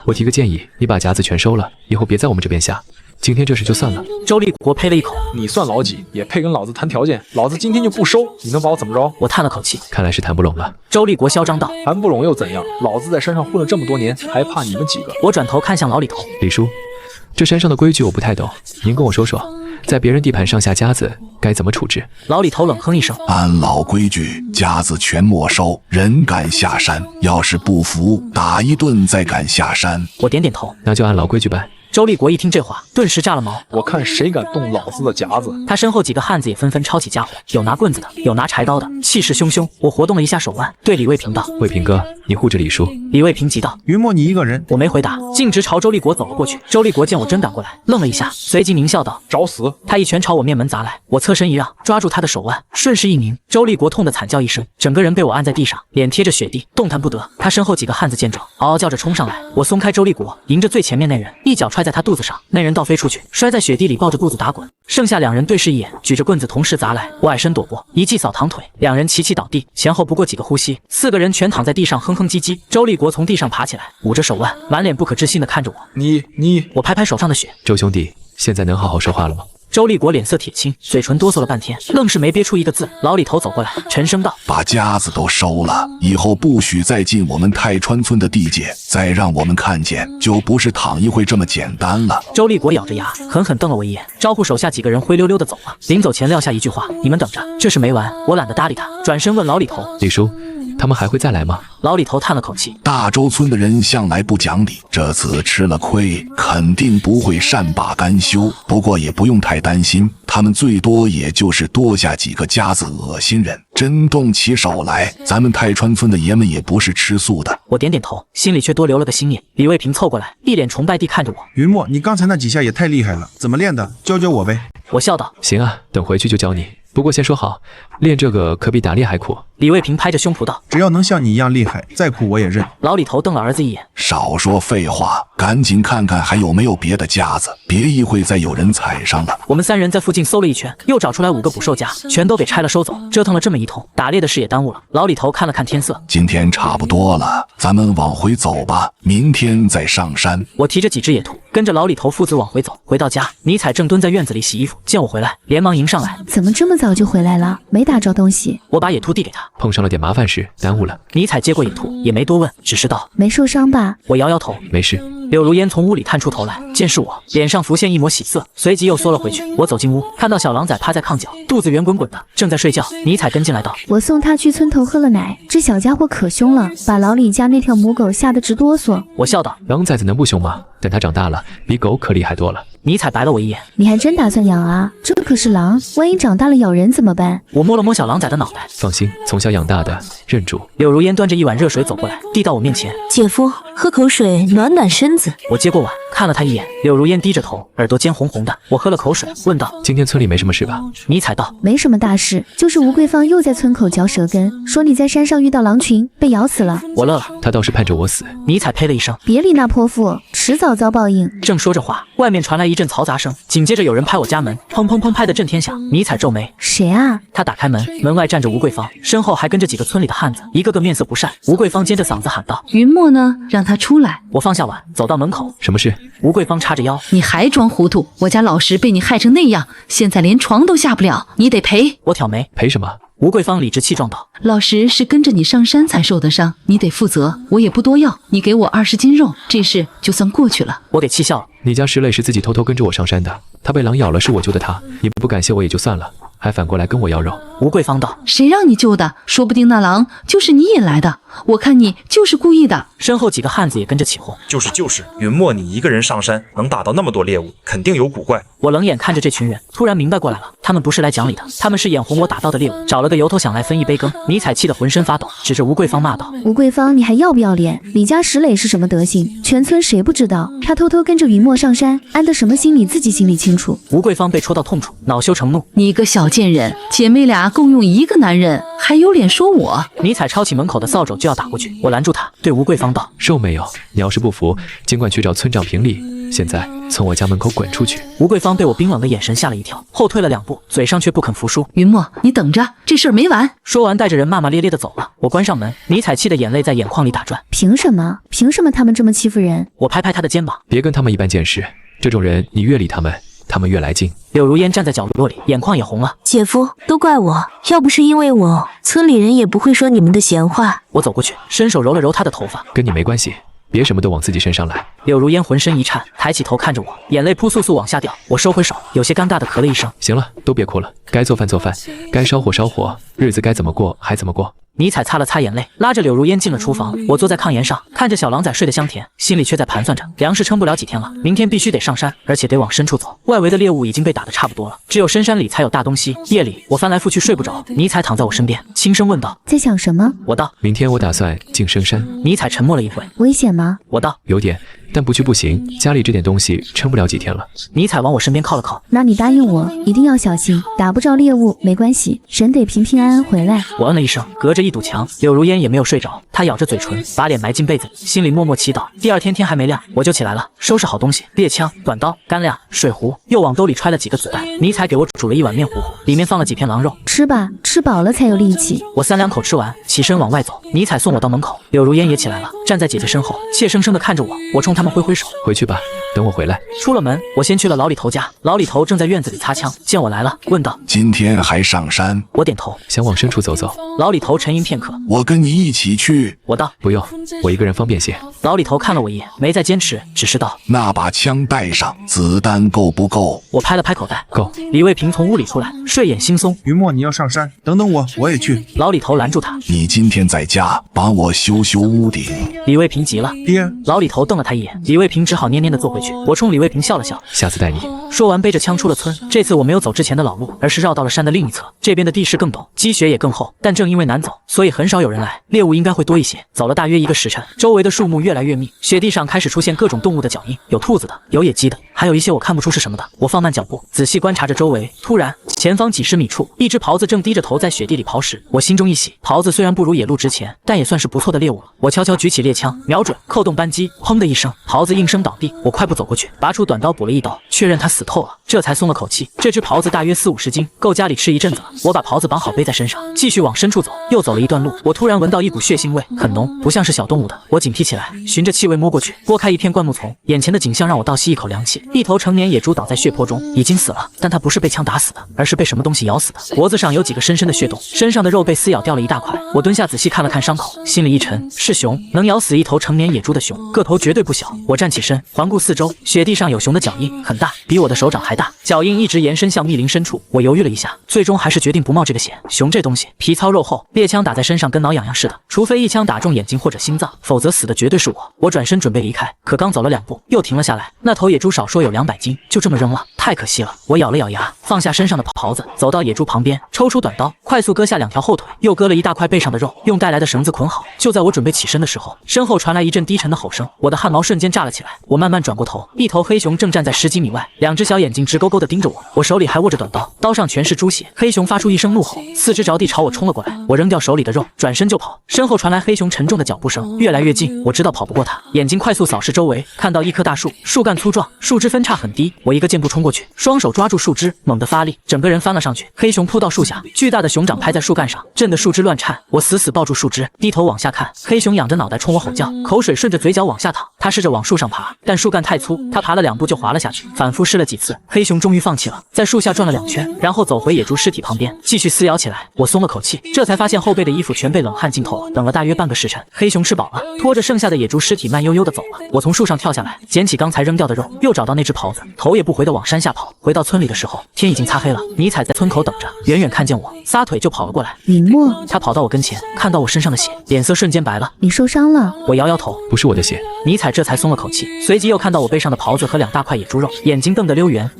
我提个建议，你把夹子全收了，以后别在我们这边下。今天这事就算了。”周立国呸了一口：“你算老几？也配跟老子谈条件？老子今天就不收，你能把我怎么着？”我叹了口气，看来是谈不拢了。周立国嚣张道：“谈不拢又怎样？老子在山上混了这么多年，还怕你们几个？”我转头看向老李头：“李叔，这山上的规矩我不太懂，您跟我说说，在别人地盘上下夹子该怎么处置？”老李头冷哼一声：“按老规矩，夹子全没收，人敢下山，要是不服，打一顿再敢下山。”我点点头：“那就按老规矩办。”周立国一听这话，顿时炸了毛。我看谁敢动老子的夹子！他身后几个汉子也纷纷抄起家伙，有拿棍子的，有拿柴刀的，气势汹汹。我活动了一下手腕，对李卫平道：“卫平哥，你护着李叔。”李卫平急道：“云墨，你一个人。”我没回答，径直朝周立国走了过去。周立国见我真赶过来，愣了一下，随即狞笑道：“找死！”他一拳朝我面门砸来，我侧身一让，抓住他的手腕，顺势一拧，周立国痛得惨叫一声，整个人被我按在地上，脸贴着雪地，动弹不得。他身后几个汉子见状，嗷嗷叫着冲上来，我松开周立国，迎着最前面那人，一脚踹在他肚子上，那人倒飞出去，摔在雪地里，抱着肚子打滚。剩下两人对视一眼，举着棍子同时砸来，我矮身躲过，一记扫堂腿，两人齐齐倒地，前后不过几个呼吸，四个人全躺在地上哼哼唧唧。周立国从地上爬起来，捂着手腕，满脸不可置信地看着我：“你……”我拍拍手上的雪：“周兄弟，现在能好好说话了吗？”周立国脸色铁青，嘴唇哆嗦了半天，愣是没憋出一个字。老李头走过来，沉声道：“把夹子都收了，以后不许再进我们泰川村的地界，再让我们看见，就不是躺一会这么简单了。”周立国咬着牙，狠狠瞪了我一眼，招呼手下几个人灰溜溜的走了。临走前撂下一句话：“你们等着，这事没完。”我懒得搭理他，转身问老李头：“李叔，他们还会再来吗？”老李头叹了口气：“大周村的人向来不讲理，这次吃了亏，肯定不会善罢甘休。不过也不用太担心，他们最多也就是多下几个夹子恶心人，真动起手来，咱们泰川村的爷们也不是吃素的。”我点点头，心里却多留了个心眼。李卫平凑过来，一脸崇拜地看着我：“云墨，你刚才那几下也太厉害了，怎么练的？教教我呗。”我笑道：“行啊，等回去就教你。不过先说好，练这个可比打猎还苦。”李卫平拍着胸脯道：“只要能像你一样厉害，再苦我也认。”老李头瞪了儿子一眼：“少说废话，赶紧看看还有没有别的夹子，别一会再有人踩上了。”我们三人在附近搜了一圈，又找出来5个捕兽夹，全都给拆了收走。折腾了这么一通，打猎的事也耽误了。老李头看了看天色：“今天差不多了，咱们往回走吧，明天再上山。”我提着几只野兔，跟着老李头父子往回走。回到家，尼采正蹲在院子里洗衣服，见我回来，连忙迎上来：“怎么这么早就回来了？没打着东西？”我把野兔递给他：“碰上了点麻烦事，耽误了。”尼采接过野兔，也没多问，只是道：“没受伤吧？”我摇摇头：“没事。”柳如烟从屋里探出头来，见是我，脸上浮现一抹喜色，随即又缩了回去。我走进屋，看到小狼崽趴在炕角，肚子圆滚滚的，正在睡觉。尼采跟进来道：“我送他去村头喝了奶，这小家伙可凶了，把老李家那条母狗吓得直哆嗦。”我笑道：“狼崽子能不凶吗？等它长大了，比狗可厉害多了。”尼采白了我一眼：“你还真打算养啊？这可是狼，万一长大了咬人怎么办？”我摸了摸小狼崽的脑袋：“放心，从小养大的，认主。”柳如烟端着一碗热水走过来，递到我面前：“姐夫，喝口水暖暖身子。”我接过碗，看了他一眼。柳如烟低着头，耳朵尖红红的。我喝了口水，问道：“今天村里没什么事吧？”尼采道：“没什么大事，就是吴桂芳又在村口嚼舌根，说你在山上遇到狼群，被咬死了。”我乐了：“他倒是盼着我死。”尼采呸了一声：“别理那泼妇，迟早遭报应。”正说着话，外面传来一阵嘈杂声，紧接着有人拍我家门，砰砰砰拍得震天响。尼采皱眉：“谁啊？”他打开门，门外站着吴桂芳，身后还跟着几个村里的汉子，一个个面色不善。吴桂芳尖着嗓子喊道：“云墨呢？让他出来。”我放下碗，走到门口：“什么事？”吴桂芳叉着腰，你还装糊涂？我家老石被你害成那样，现在连床都下不了，你得赔。我挑眉，赔什么？吴桂芳理直气壮道：老石是跟着你上山才受的伤，你得负责。我也不多要，你给我20斤肉，这事就算过去了。我给气笑了。你家石磊是自己偷偷跟着我上山的，他被狼咬了是我救的他，你不感谢我也就算了，还反过来跟我要肉。吴桂芳道：谁让你救的？说不定那狼就是你引来的，我看你就是故意的。身后几个汉子也跟着起哄：就是，云墨你一个人上山能打到那么多猎物，肯定有古怪。我冷眼看着这群人，突然明白过来了，他们不是来讲理的，他们是眼红我打到的猎物，找了个由头想来分一杯羹。尼采气得浑身发抖，指着吴桂芳骂道：吴桂芳，你还要不要脸？你家石磊是什么德行？全村谁不知道？他偷偷跟着云墨上山，安的什么心理自己心里清楚。吴桂芳被戳到痛处，恼羞成怒：你个小贱人，姐妹俩共用一个男人，还有脸说我？尼采抄起门口的扫帚就要打过去，我拦住他，对吴桂芳道：肉没有，你要是不服，尽管去找村长评理。现在从我家门口滚出去！吴桂芳被我冰冷的眼神吓了一跳，后退了2步，嘴上却不肯服输。云墨，你等着，这事儿没完！说完，带着人骂骂咧咧的走了。我关上门，尼采气的眼泪在眼眶里打转。凭什么？凭什么他们这么欺负人？我拍拍他的肩膀，别跟他们一般见识，这种人你越理他们，他们越来劲。柳如烟站在角落里，眼眶也红了。姐夫，都怪我，要不是因为我，村里人也不会说你们的闲话。我走过去，伸手揉了揉他的头发，跟你没关系。别什么都往自己身上来。柳如烟浑身一颤，抬起头看着我，眼泪扑簌簌往下掉。我收回手，有些尴尬的咳了一声。行了，都别哭了，该做饭做饭，该烧火烧火，日子该怎么过还怎么过。尼采擦了擦眼泪，拉着柳如烟进了厨房。我坐在炕沿上，看着小狼崽睡得香甜，心里却在盘算着，粮食撑不了几天了，明天必须得上山，而且得往深处走。外围的猎物已经被打得差不多了，只有深山里才有大东西。夜里我翻来覆去睡不着，尼采躺在我身边，轻声问道：在想什么？我道：明天我打算进深山。尼采沉默了一会，危险吗？我道：有点，但不去不行，家里这点东西撑不了几天了。尼采往我身边靠了靠，那你答应我，一定要小心，打不着猎物没关系，神得平平安安回来。我嗯了一声，隔着一堵墙，柳如烟也没有睡着，她咬着嘴唇，把脸埋进被子里，心里默默祈祷。第二天天还没亮，我就起来了，收拾好东西，猎枪、短刀、干粮、水壶，又往兜里揣了几个子弹。尼采给我煮了一碗面糊糊，里面放了几片狼肉。吃吧，吃饱了才有力气。我3两口吃完，起身往外走。尼采送我到门口，柳如烟也起来了，站在姐姐身后，怯生生地看着我。我冲他们挥挥手，回去吧，等我回来。出了门，我先去了老李头家。老李头正在院子里擦枪，见我来了，问道：今天还上山？我点头，想往深处走走。老李头沉吟片刻，我跟你一起去。我道：不用，我一个人方便些。老李头看了我一眼，没再坚持，只是道：那把枪带上，子弹够不够？我拍了拍口袋，够。李卫平从屋里出来，睡眼惺忪。云墨，你要上山，等等我，我也去。老李头拦住他：你今天在家帮我修修屋顶。李卫平急了：爹！老李头瞪了他一眼，李卫平只好蔫蔫地坐回去。我冲李卫平笑了笑，下次带你。说完背着枪出了村。这次我没有走之前的老路，而是绕到了山的另一侧。这边的地势更陡，积雪也更厚，但正因为难走，所以很少有人来，猎物应该会多一些。走了大约1个时辰，周围的树木越来越密，雪地上开始出现各种动物的脚印，有兔子的，有野鸡的，还有一些我看不出是什么的。我放慢脚步，仔细观察着周围。突然，前方几十米处，一只狍子正低着头在雪地里刨食。我心中一喜，狍子虽然不如野鹿值钱，但也算是不错的猎物了。我悄悄举起猎枪，瞄准，扣动扳机，砰的一声，狍子应声倒地。我快步走过去，拔出短刀补了一刀，确认他死透了，这才松了口气。这只狍子大约40-50斤，够家里吃一阵子了。我把狍子绑好背在身上，继续往深处走。又走了一段路，我突然闻到一股血腥味，很浓，不像是小动物的。我警惕起来，循着气味摸过去，拨开一片灌木丛，眼前的景象让我倒吸一口凉气。一头成年野猪倒在血泊中，已经死了，但它不是被枪打死的，而是被什么东西咬死的。脖子上有几个深深的血洞，身上的肉被撕咬掉了一大块。我蹲下仔细看了看伤口，心里一沉，是熊，能咬死一头成年野猪的熊，个头绝对不小。我站起身，环顾四周，雪地上有熊的脚印，很大，比我的手掌还大，脚印一直延伸向密林深处。我犹豫了一下，最终还是决定不冒这个险。熊这东西皮糙肉厚，猎枪打在身上跟挠痒痒似的，除非一枪打中眼睛或者心脏，否则死的绝对是我。我转身准备离开，可刚走了2步，又停了下来。那头野猪少说有200斤，就这么扔了，太可惜了。我咬了咬牙，放下身上的狍子，走到野猪旁边，抽出短刀，快速割下2条后腿，又割了一大块背上的肉，用带来的绳子捆好。就在我准备起身的时候，身后传来一阵低沉的吼声，我的汗毛瞬间炸了起来。我慢慢转过头，一头黑熊正站在10几米外，2只小眼睛直勾勾地盯着我，我手里还握着短刀，刀上全是猪血。黑熊发出一声怒吼，4肢着地朝我冲了过来。我扔掉手里的肉，转身就跑，身后传来黑熊沉重的脚步声，越来越近。我知道跑不过它，眼睛快速扫视周围，看到一棵大树，树干粗壮，树枝分叉很低。我一个箭步冲过去，双手抓住树枝，猛地发力，整个人翻了上去。黑熊扑到树下，巨大的熊掌拍在树干上，震得树枝乱颤。我死死抱住树枝，低头往下看，黑熊仰着脑袋冲我吼叫，口水顺着嘴角往下淌。它他试着往树上爬，但树干太粗，他爬了2步就滑了下去，反复试了几次，黑熊终于放弃了，在树下转了2圈，然后走回野猪尸体旁边，继续撕咬起来。我松了口气，这才发现后背的衣服全被冷汗浸透了。等了大约半个时辰，黑熊吃饱了，拖着剩下的野猪尸体慢悠悠的走了。我从树上跳下来，捡起刚才扔掉的肉，又找到那只狍子，头也不回的往山下跑。回到村里的时候，天已经擦黑了。尼采在村口等着，远远看见我，撒腿就跑了过来。林墨，他跑到我跟前，看到我身上的血，脸色瞬间白了。你受伤了？我摇摇头，不是我的血。尼采这才松了口气，随即又看到我背上的狍子和2大块野猪肉，眼睛瞪得溜圆。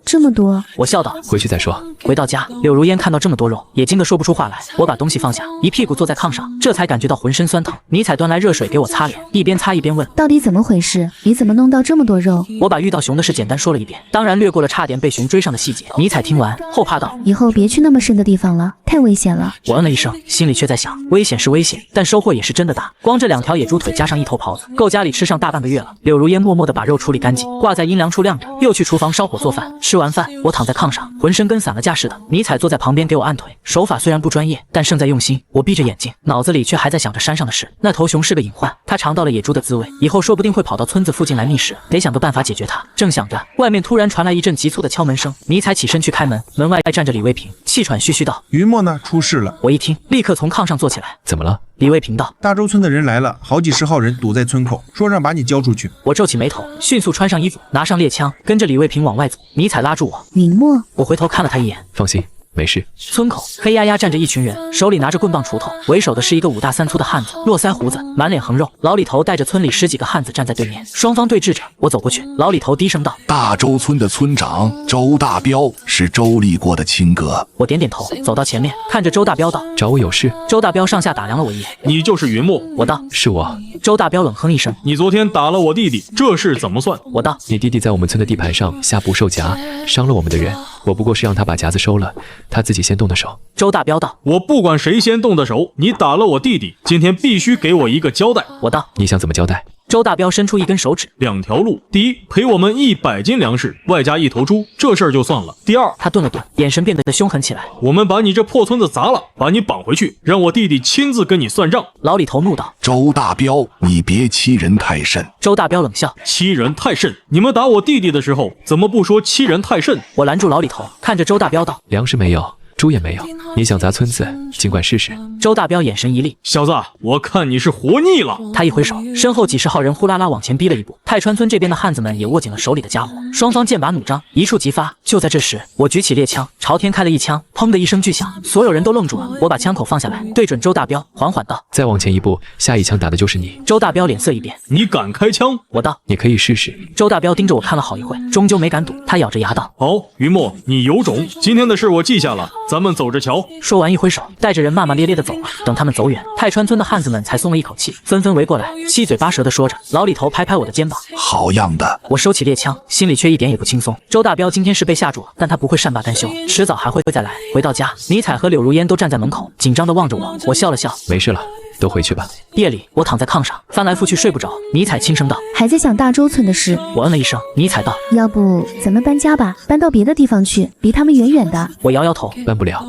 这么多？我笑道，回去再说。回到家，柳如烟看到这么多肉，也惊得说不出话来。我把东西放下，一屁股坐在炕上，这才感觉到浑身酸疼。尼采端来热水给我擦脸，一边擦一边问，到底怎么回事？你怎么弄到这么多肉？我把遇到熊的事简单说了一遍，当然略过了差点被熊追上的细节。尼采听完后怕道，以后别去那么深的地方了，太危险了。我嗯了一声，心里却在想，危险是危险，但收获也是真的大。光这2条野猪腿加上1头狍子，够家里吃上大半个月了。柳如烟默默地把肉处理干净，挂在阴凉处晾着，又去厨房烧火做饭。吃完饭，我躺在炕上，浑身跟散了架似的。尼采坐在旁边给我按腿，手法虽然不专业，但胜在用心。我闭着眼睛，脑子里却还在想着山上的事。那头熊是个隐患，它尝到了野猪的滋味，以后说不定会跑到村子附近来觅食，得想个办法解决它。正想着，外面突然传来一阵急促的敲门声。尼采起身去开门，门外站着李卫平，气喘吁吁道：“云墨呢？出事了！”我一听，立刻从炕上坐起来。怎么了？李卫平道：“大周村的人来了，好几10号人堵在村口，说让把你交出去。”我皱起眉头，迅速穿上衣服，拿上猎枪，跟着李卫平往外走。尼采拉住我：“林墨。”我回头看了他一眼，放心，没事。村口黑压压站着一群人，手里拿着棍棒锄头，为首的是一个5大3粗的汉子，络腮胡子，满脸横肉。老李头带着村里10几个汉子站在对面，双方对峙着。我走过去，老李头低声道：“大周村的村长周大彪是周立国的亲哥。”我点点头，走到前面，看着周大彪道：“找我有事？”周大彪上下打量了我一眼：“你就是云墨？”我道：“是我。”周大彪冷哼一声：“你昨天打了我弟弟，这事怎么算？”我道：“你弟弟在我们村的地盘上下捕兽夹，伤了我们的人，我不过是让他把夹子收了，他自己先动的手。”周大彪道：“我不管谁先动的手，你打了我弟弟，今天必须给我一个交代。”我道：“你想怎么交代？”周大彪伸出一根手指：“2条路，第一，赔我们100斤粮食，外加1头猪，这事儿就算了。第二，他顿了顿，眼神变得凶狠起来，我们把你这破村子砸了，把你绑回去，让我弟弟亲自跟你算账。”老李头怒道：“周大彪，你别欺人太甚。”周大彪冷笑：“欺人太甚？你们打我弟弟的时候，怎么不说欺人太甚？”我拦住老李头，看着周大彪道：“粮食没有，猪也没有，你想砸村子，尽管试试。”周大彪眼神一厉：“小子，我看你是活腻了。”他一挥手，身后几10号人呼啦啦往前逼了一步。泰川村这边的汉子们也握紧了手里的家伙，双方剑拔弩张，一触即发。就在这时，我举起猎枪，朝天开了一枪，砰的一声巨响，所有人都愣住了。我把枪口放下来，对准周大彪，缓缓道：“再往前一步，下一枪打的就是你。”周大彪脸色一变：“你敢开枪？”我道：“你可以试试。”周大彪盯着我看了好一会，终究没敢赌。他咬着牙道：“好，云墨，你有种，今天的事我记下了，咱们走着瞧。”说完一挥手，带着人骂骂咧咧的走了。等他们走远，泰川村的汉子们才松了一口气，纷纷围过来，七嘴八舌的说着。老李头拍拍我的肩膀：“好样的！”我收起猎枪，心里却一点也不轻松。周大彪今天是被吓住了，但他不会善罢甘休，迟早还会再来。回到家，尼采和柳如烟都站在门口，紧张的望着我。我笑了笑：“没事了，都回去吧。”夜里，我躺在炕上，翻来覆去睡不着。尼采轻声道：“还在想大周村的事？”我嗯了一声。尼采道：“要不咱们搬家吧，搬到别的地方去，离他们远远的。”我摇摇头：“搬不了，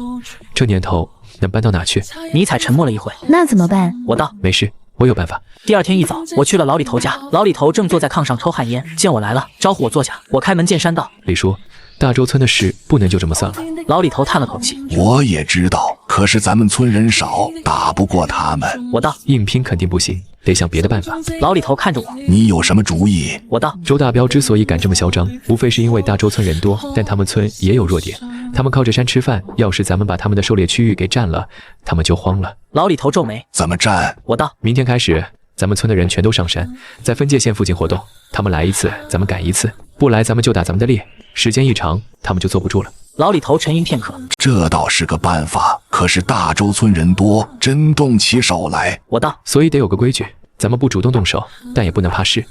这年头能搬到哪去？”尼采沉默了一会：“那怎么办？”我道：“没事，我有办法。”第二天一早，我去了老李头家，老李头正坐在炕上抽旱烟，见我来了，招呼我坐下。我开门见山道：“李叔，大周村的事不能就这么算了。”老李头叹了口气：“我也知道，可是咱们村人少，打不过他们。”我道：“硬拼肯定不行，得想别的办法。”老李头看着我：“你有什么主意？”我道：“周大彪之所以敢这么嚣张，无非是因为大周村人多，但他们村也有弱点，他们靠着山吃饭，要是咱们把他们的狩猎区域给占了，他们就慌了。”老李头皱眉：“怎么占？”我道：“明天开始，咱们村的人全都上山，在分界线附近活动，他们来一次，咱们赶一次，不来咱们就打咱们的猎，时间一长，他们就坐不住了。”老李头沉吟片刻：“这倒是个办法，可是大周村人多，真动起手来。”我道：“所以得有个规矩，咱们不主动动手，但也不能怕事。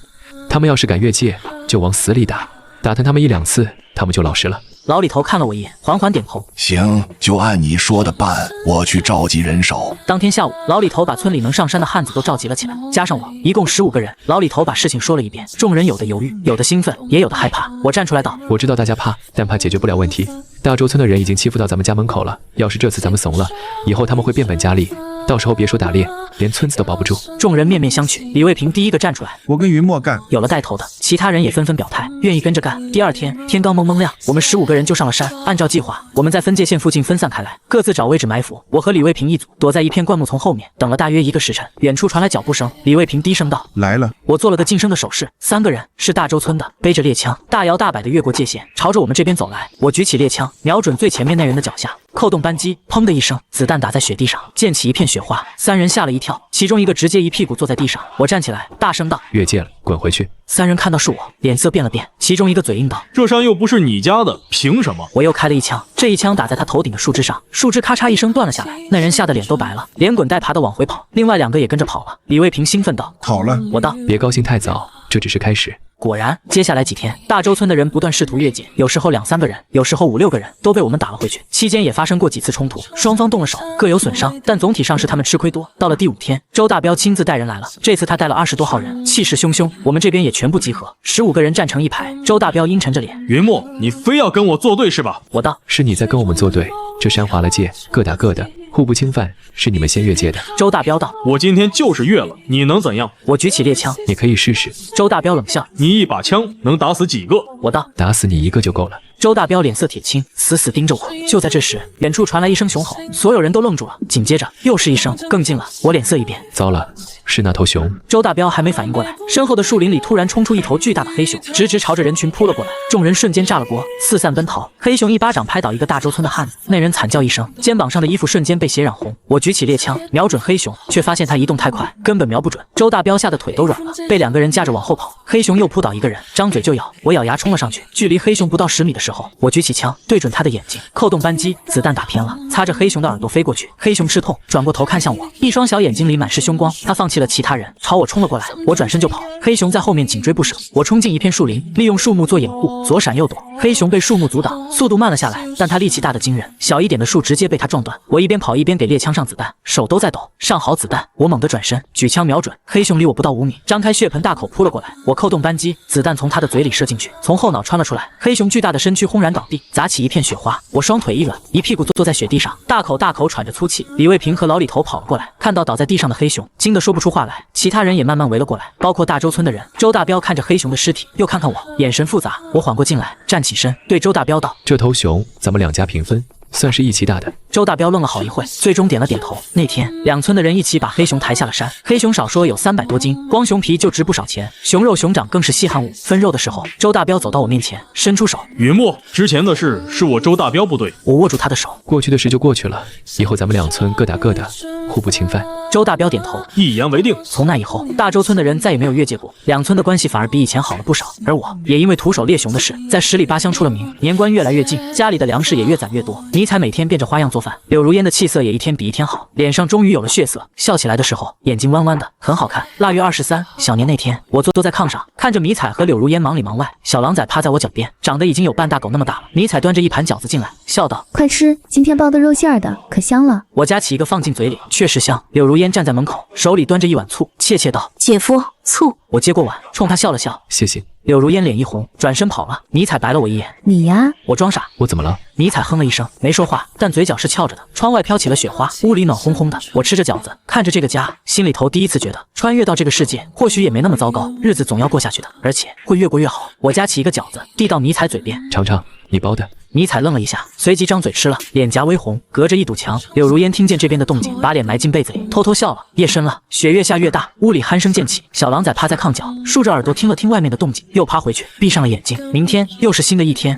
他们要是敢越界，就往死里打，打探他们1、2次，他们就老实了。”老李头看了我一眼，缓缓点头：“行，就按你说的办，我去召集人手。”当天下午，老李头把村里能上山的汉子都召集了起来，加上我，一共15个人。老李头把事情说了一遍，众人有的犹豫，有的兴奋，也有的害怕。我站出来道：“我知道大家怕，但怕解决不了问题。大周村的人已经欺负到咱们家门口了，要是这次咱们怂了，以后他们会变本加厉，到时候别说打猎，连村子都保不住。众人面面相觑，李卫平第一个站出来，我跟云墨干。有了带头的，其他人也纷纷表态，愿意跟着干。第二天天刚蒙蒙亮，我们15个人就上了山。按照计划，我们在分界线附近分散开来，各自找位置埋伏。我和李卫平一组，躲在一片灌木丛后面，等了大约1个时辰，远处传来脚步声。李卫平低声道：“来了。”我做了个噤声的手势。3个人是大周村的，背着猎枪，大摇大摆地越过界限，朝着我们这边走来。我举起猎枪，瞄准最前面那人的脚下，扣动扳机，砰的一声，子弹打在雪地上，溅起一片雪花。3人吓了一跳，其中一个直接一屁股坐在地上。我站起来，大声道：“越界了，滚回去！” 3人看到是我，脸色变了变，其中一个嘴硬道：“这山又不是你家的，凭什么？”我又开了一枪，这一枪打在他头顶的树枝上，树枝咔嚓一声断了下来，那人吓得脸都白了，连滚带爬的往回跑，另外2个也跟着跑了。李卫平兴奋道：“好了！”我道：“别高兴太早，这只是开始。”果然，接下来几天，大周村的人不断试图越界，有时候2、3个人，有时候5、6个人，都被我们打了回去。期间也发生过几次冲突，双方动了手，各有损伤，但总体上是他们吃亏多。到了第5天，周大彪亲自带人来了，这次他带了20多号人，气势汹汹。我们这边也全部集合，15个人站成一排。周大彪阴沉着脸：“云墨，你非要跟我作对是吧？”我道：“是你在跟我们作对，这山划了界，各打各的。”互不侵犯，是你们先越界的。周大彪道：“我今天就是越了，你能怎样？”我举起猎枪：“你可以试试。”周大彪冷笑：“你一把枪能打死几个？”我道：“打死你1个就够了。”周大彪脸色铁青，死死盯着我。就在这时，远处传来一声熊吼，所有人都愣住了。紧接着又是一声，更近了。我脸色一变，糟了，是那头熊。周大彪还没反应过来，身后的树林里突然冲出一头巨大的黑熊，直直朝着人群扑了过来。众人瞬间炸了锅，四散奔逃。黑熊一巴掌拍倒一个大周村的汉子，那人惨叫一声，肩膀上的衣服瞬间被血染红。我举起猎枪，瞄准黑熊，却发现他移动太快，根本瞄不准。周大彪吓得腿都软了，被2个人架着往后跑。黑熊又扑倒一个人，张嘴就咬。我咬牙冲了上去，距离黑熊不到10米的时候，我举起枪对准他的眼睛，扣动扳机，子弹打偏了，擦着黑熊的耳朵飞过去。黑熊吃痛，转过头看向我，一双小眼睛里满是凶光。他放弃了其他人，朝我冲了过来。我转身就跑，黑熊在后面紧追不舍。我冲进一片树林，利用树木做掩护，左闪右躲。黑熊被树木阻挡，速度慢了下来，但他力气大得惊人，小一点的树直接被他撞断。我一边跑一边给猎枪上子弹，手都在抖。上好子弹，我猛地转身，举枪瞄准黑熊，离我不到5米，张开血盆大口扑了过来。我扣动扳机，子弹从他的嘴里射进去，从后脑穿了出来。黑熊巨大的身躯轰然倒地，砸起一片雪花。我双腿一软，一屁股坐在雪地上，大口喘着粗气。李卫平和老李头跑了过来，看到倒在地上的黑熊，惊得说不出话来。其他人也慢慢围了过来，包括大周村的人。周大彪看着黑熊的尸体，又看看我，眼神复杂。我缓过劲来，站起身，对周大彪道：“这头熊咱们2家平分，算是一起打的。”周大彪愣了好一会，最终点了点头。那天2村的人一起把黑熊抬下了山，黑熊少说有300多斤，光熊皮就值不少钱，熊肉熊掌更是稀罕物。分肉的时候，周大彪走到我面前，伸出手：“云墨，之前的事是我周大彪不对。”我握住他的手：“过去的事就过去了，以后咱们2村各打各的，互不侵犯。”周大彪点头：“一言为定。”从那以后，大周村的人再也没有越界过，2村的关系反而比以前好了不少。而我也因为徒手猎熊的事，在10里8乡出了名，年关越来越近，家里的粮食也越攒越多。尼采每天变着花样做饭，柳如烟的气色也一天比一天好，脸上终于有了血色，笑起来的时候眼睛弯弯的，很好看。腊月23小年那天，我坐在炕上，看着迷彩和柳如烟忙里忙外，小狼仔趴在我脚边，长得已经有半大狗那么大了。迷彩端着一盘饺子进来，笑道：“快吃，今天包的肉馅儿的，可香了。”我夹起一个放进嘴里，确实香。柳如烟站在门口，手里端着一碗醋，怯怯道：“姐夫，醋。”我接过碗，冲他笑了笑：“谢谢。”柳如烟脸一红，转身跑了。迷彩白了我一眼：“你呀？”我装傻：“我怎么了？”迷彩哼了一声，没说话，但嘴角是翘着的。窗外飘起了雪花，屋里暖烘烘的。我吃着饺子，看着这个家，心里头第一次觉得穿越到这个世界，或许也没那么糟糕，日子总要过下去的，而且会越过越好。我夹起一个饺子，递到迷彩嘴边：“尝尝，你包的。”迷彩愣了一下，随即张嘴吃了，脸颊微红。隔着一堵墙，柳如烟听见这边的动静，把脸埋进被子里，偷偷笑了。夜深了，雪越下越大，屋里鼾声渐起。小狼仔趴在炕角，竖着耳朵听了听外面的动静，又趴回去，闭上了眼睛。明天又是新的一天。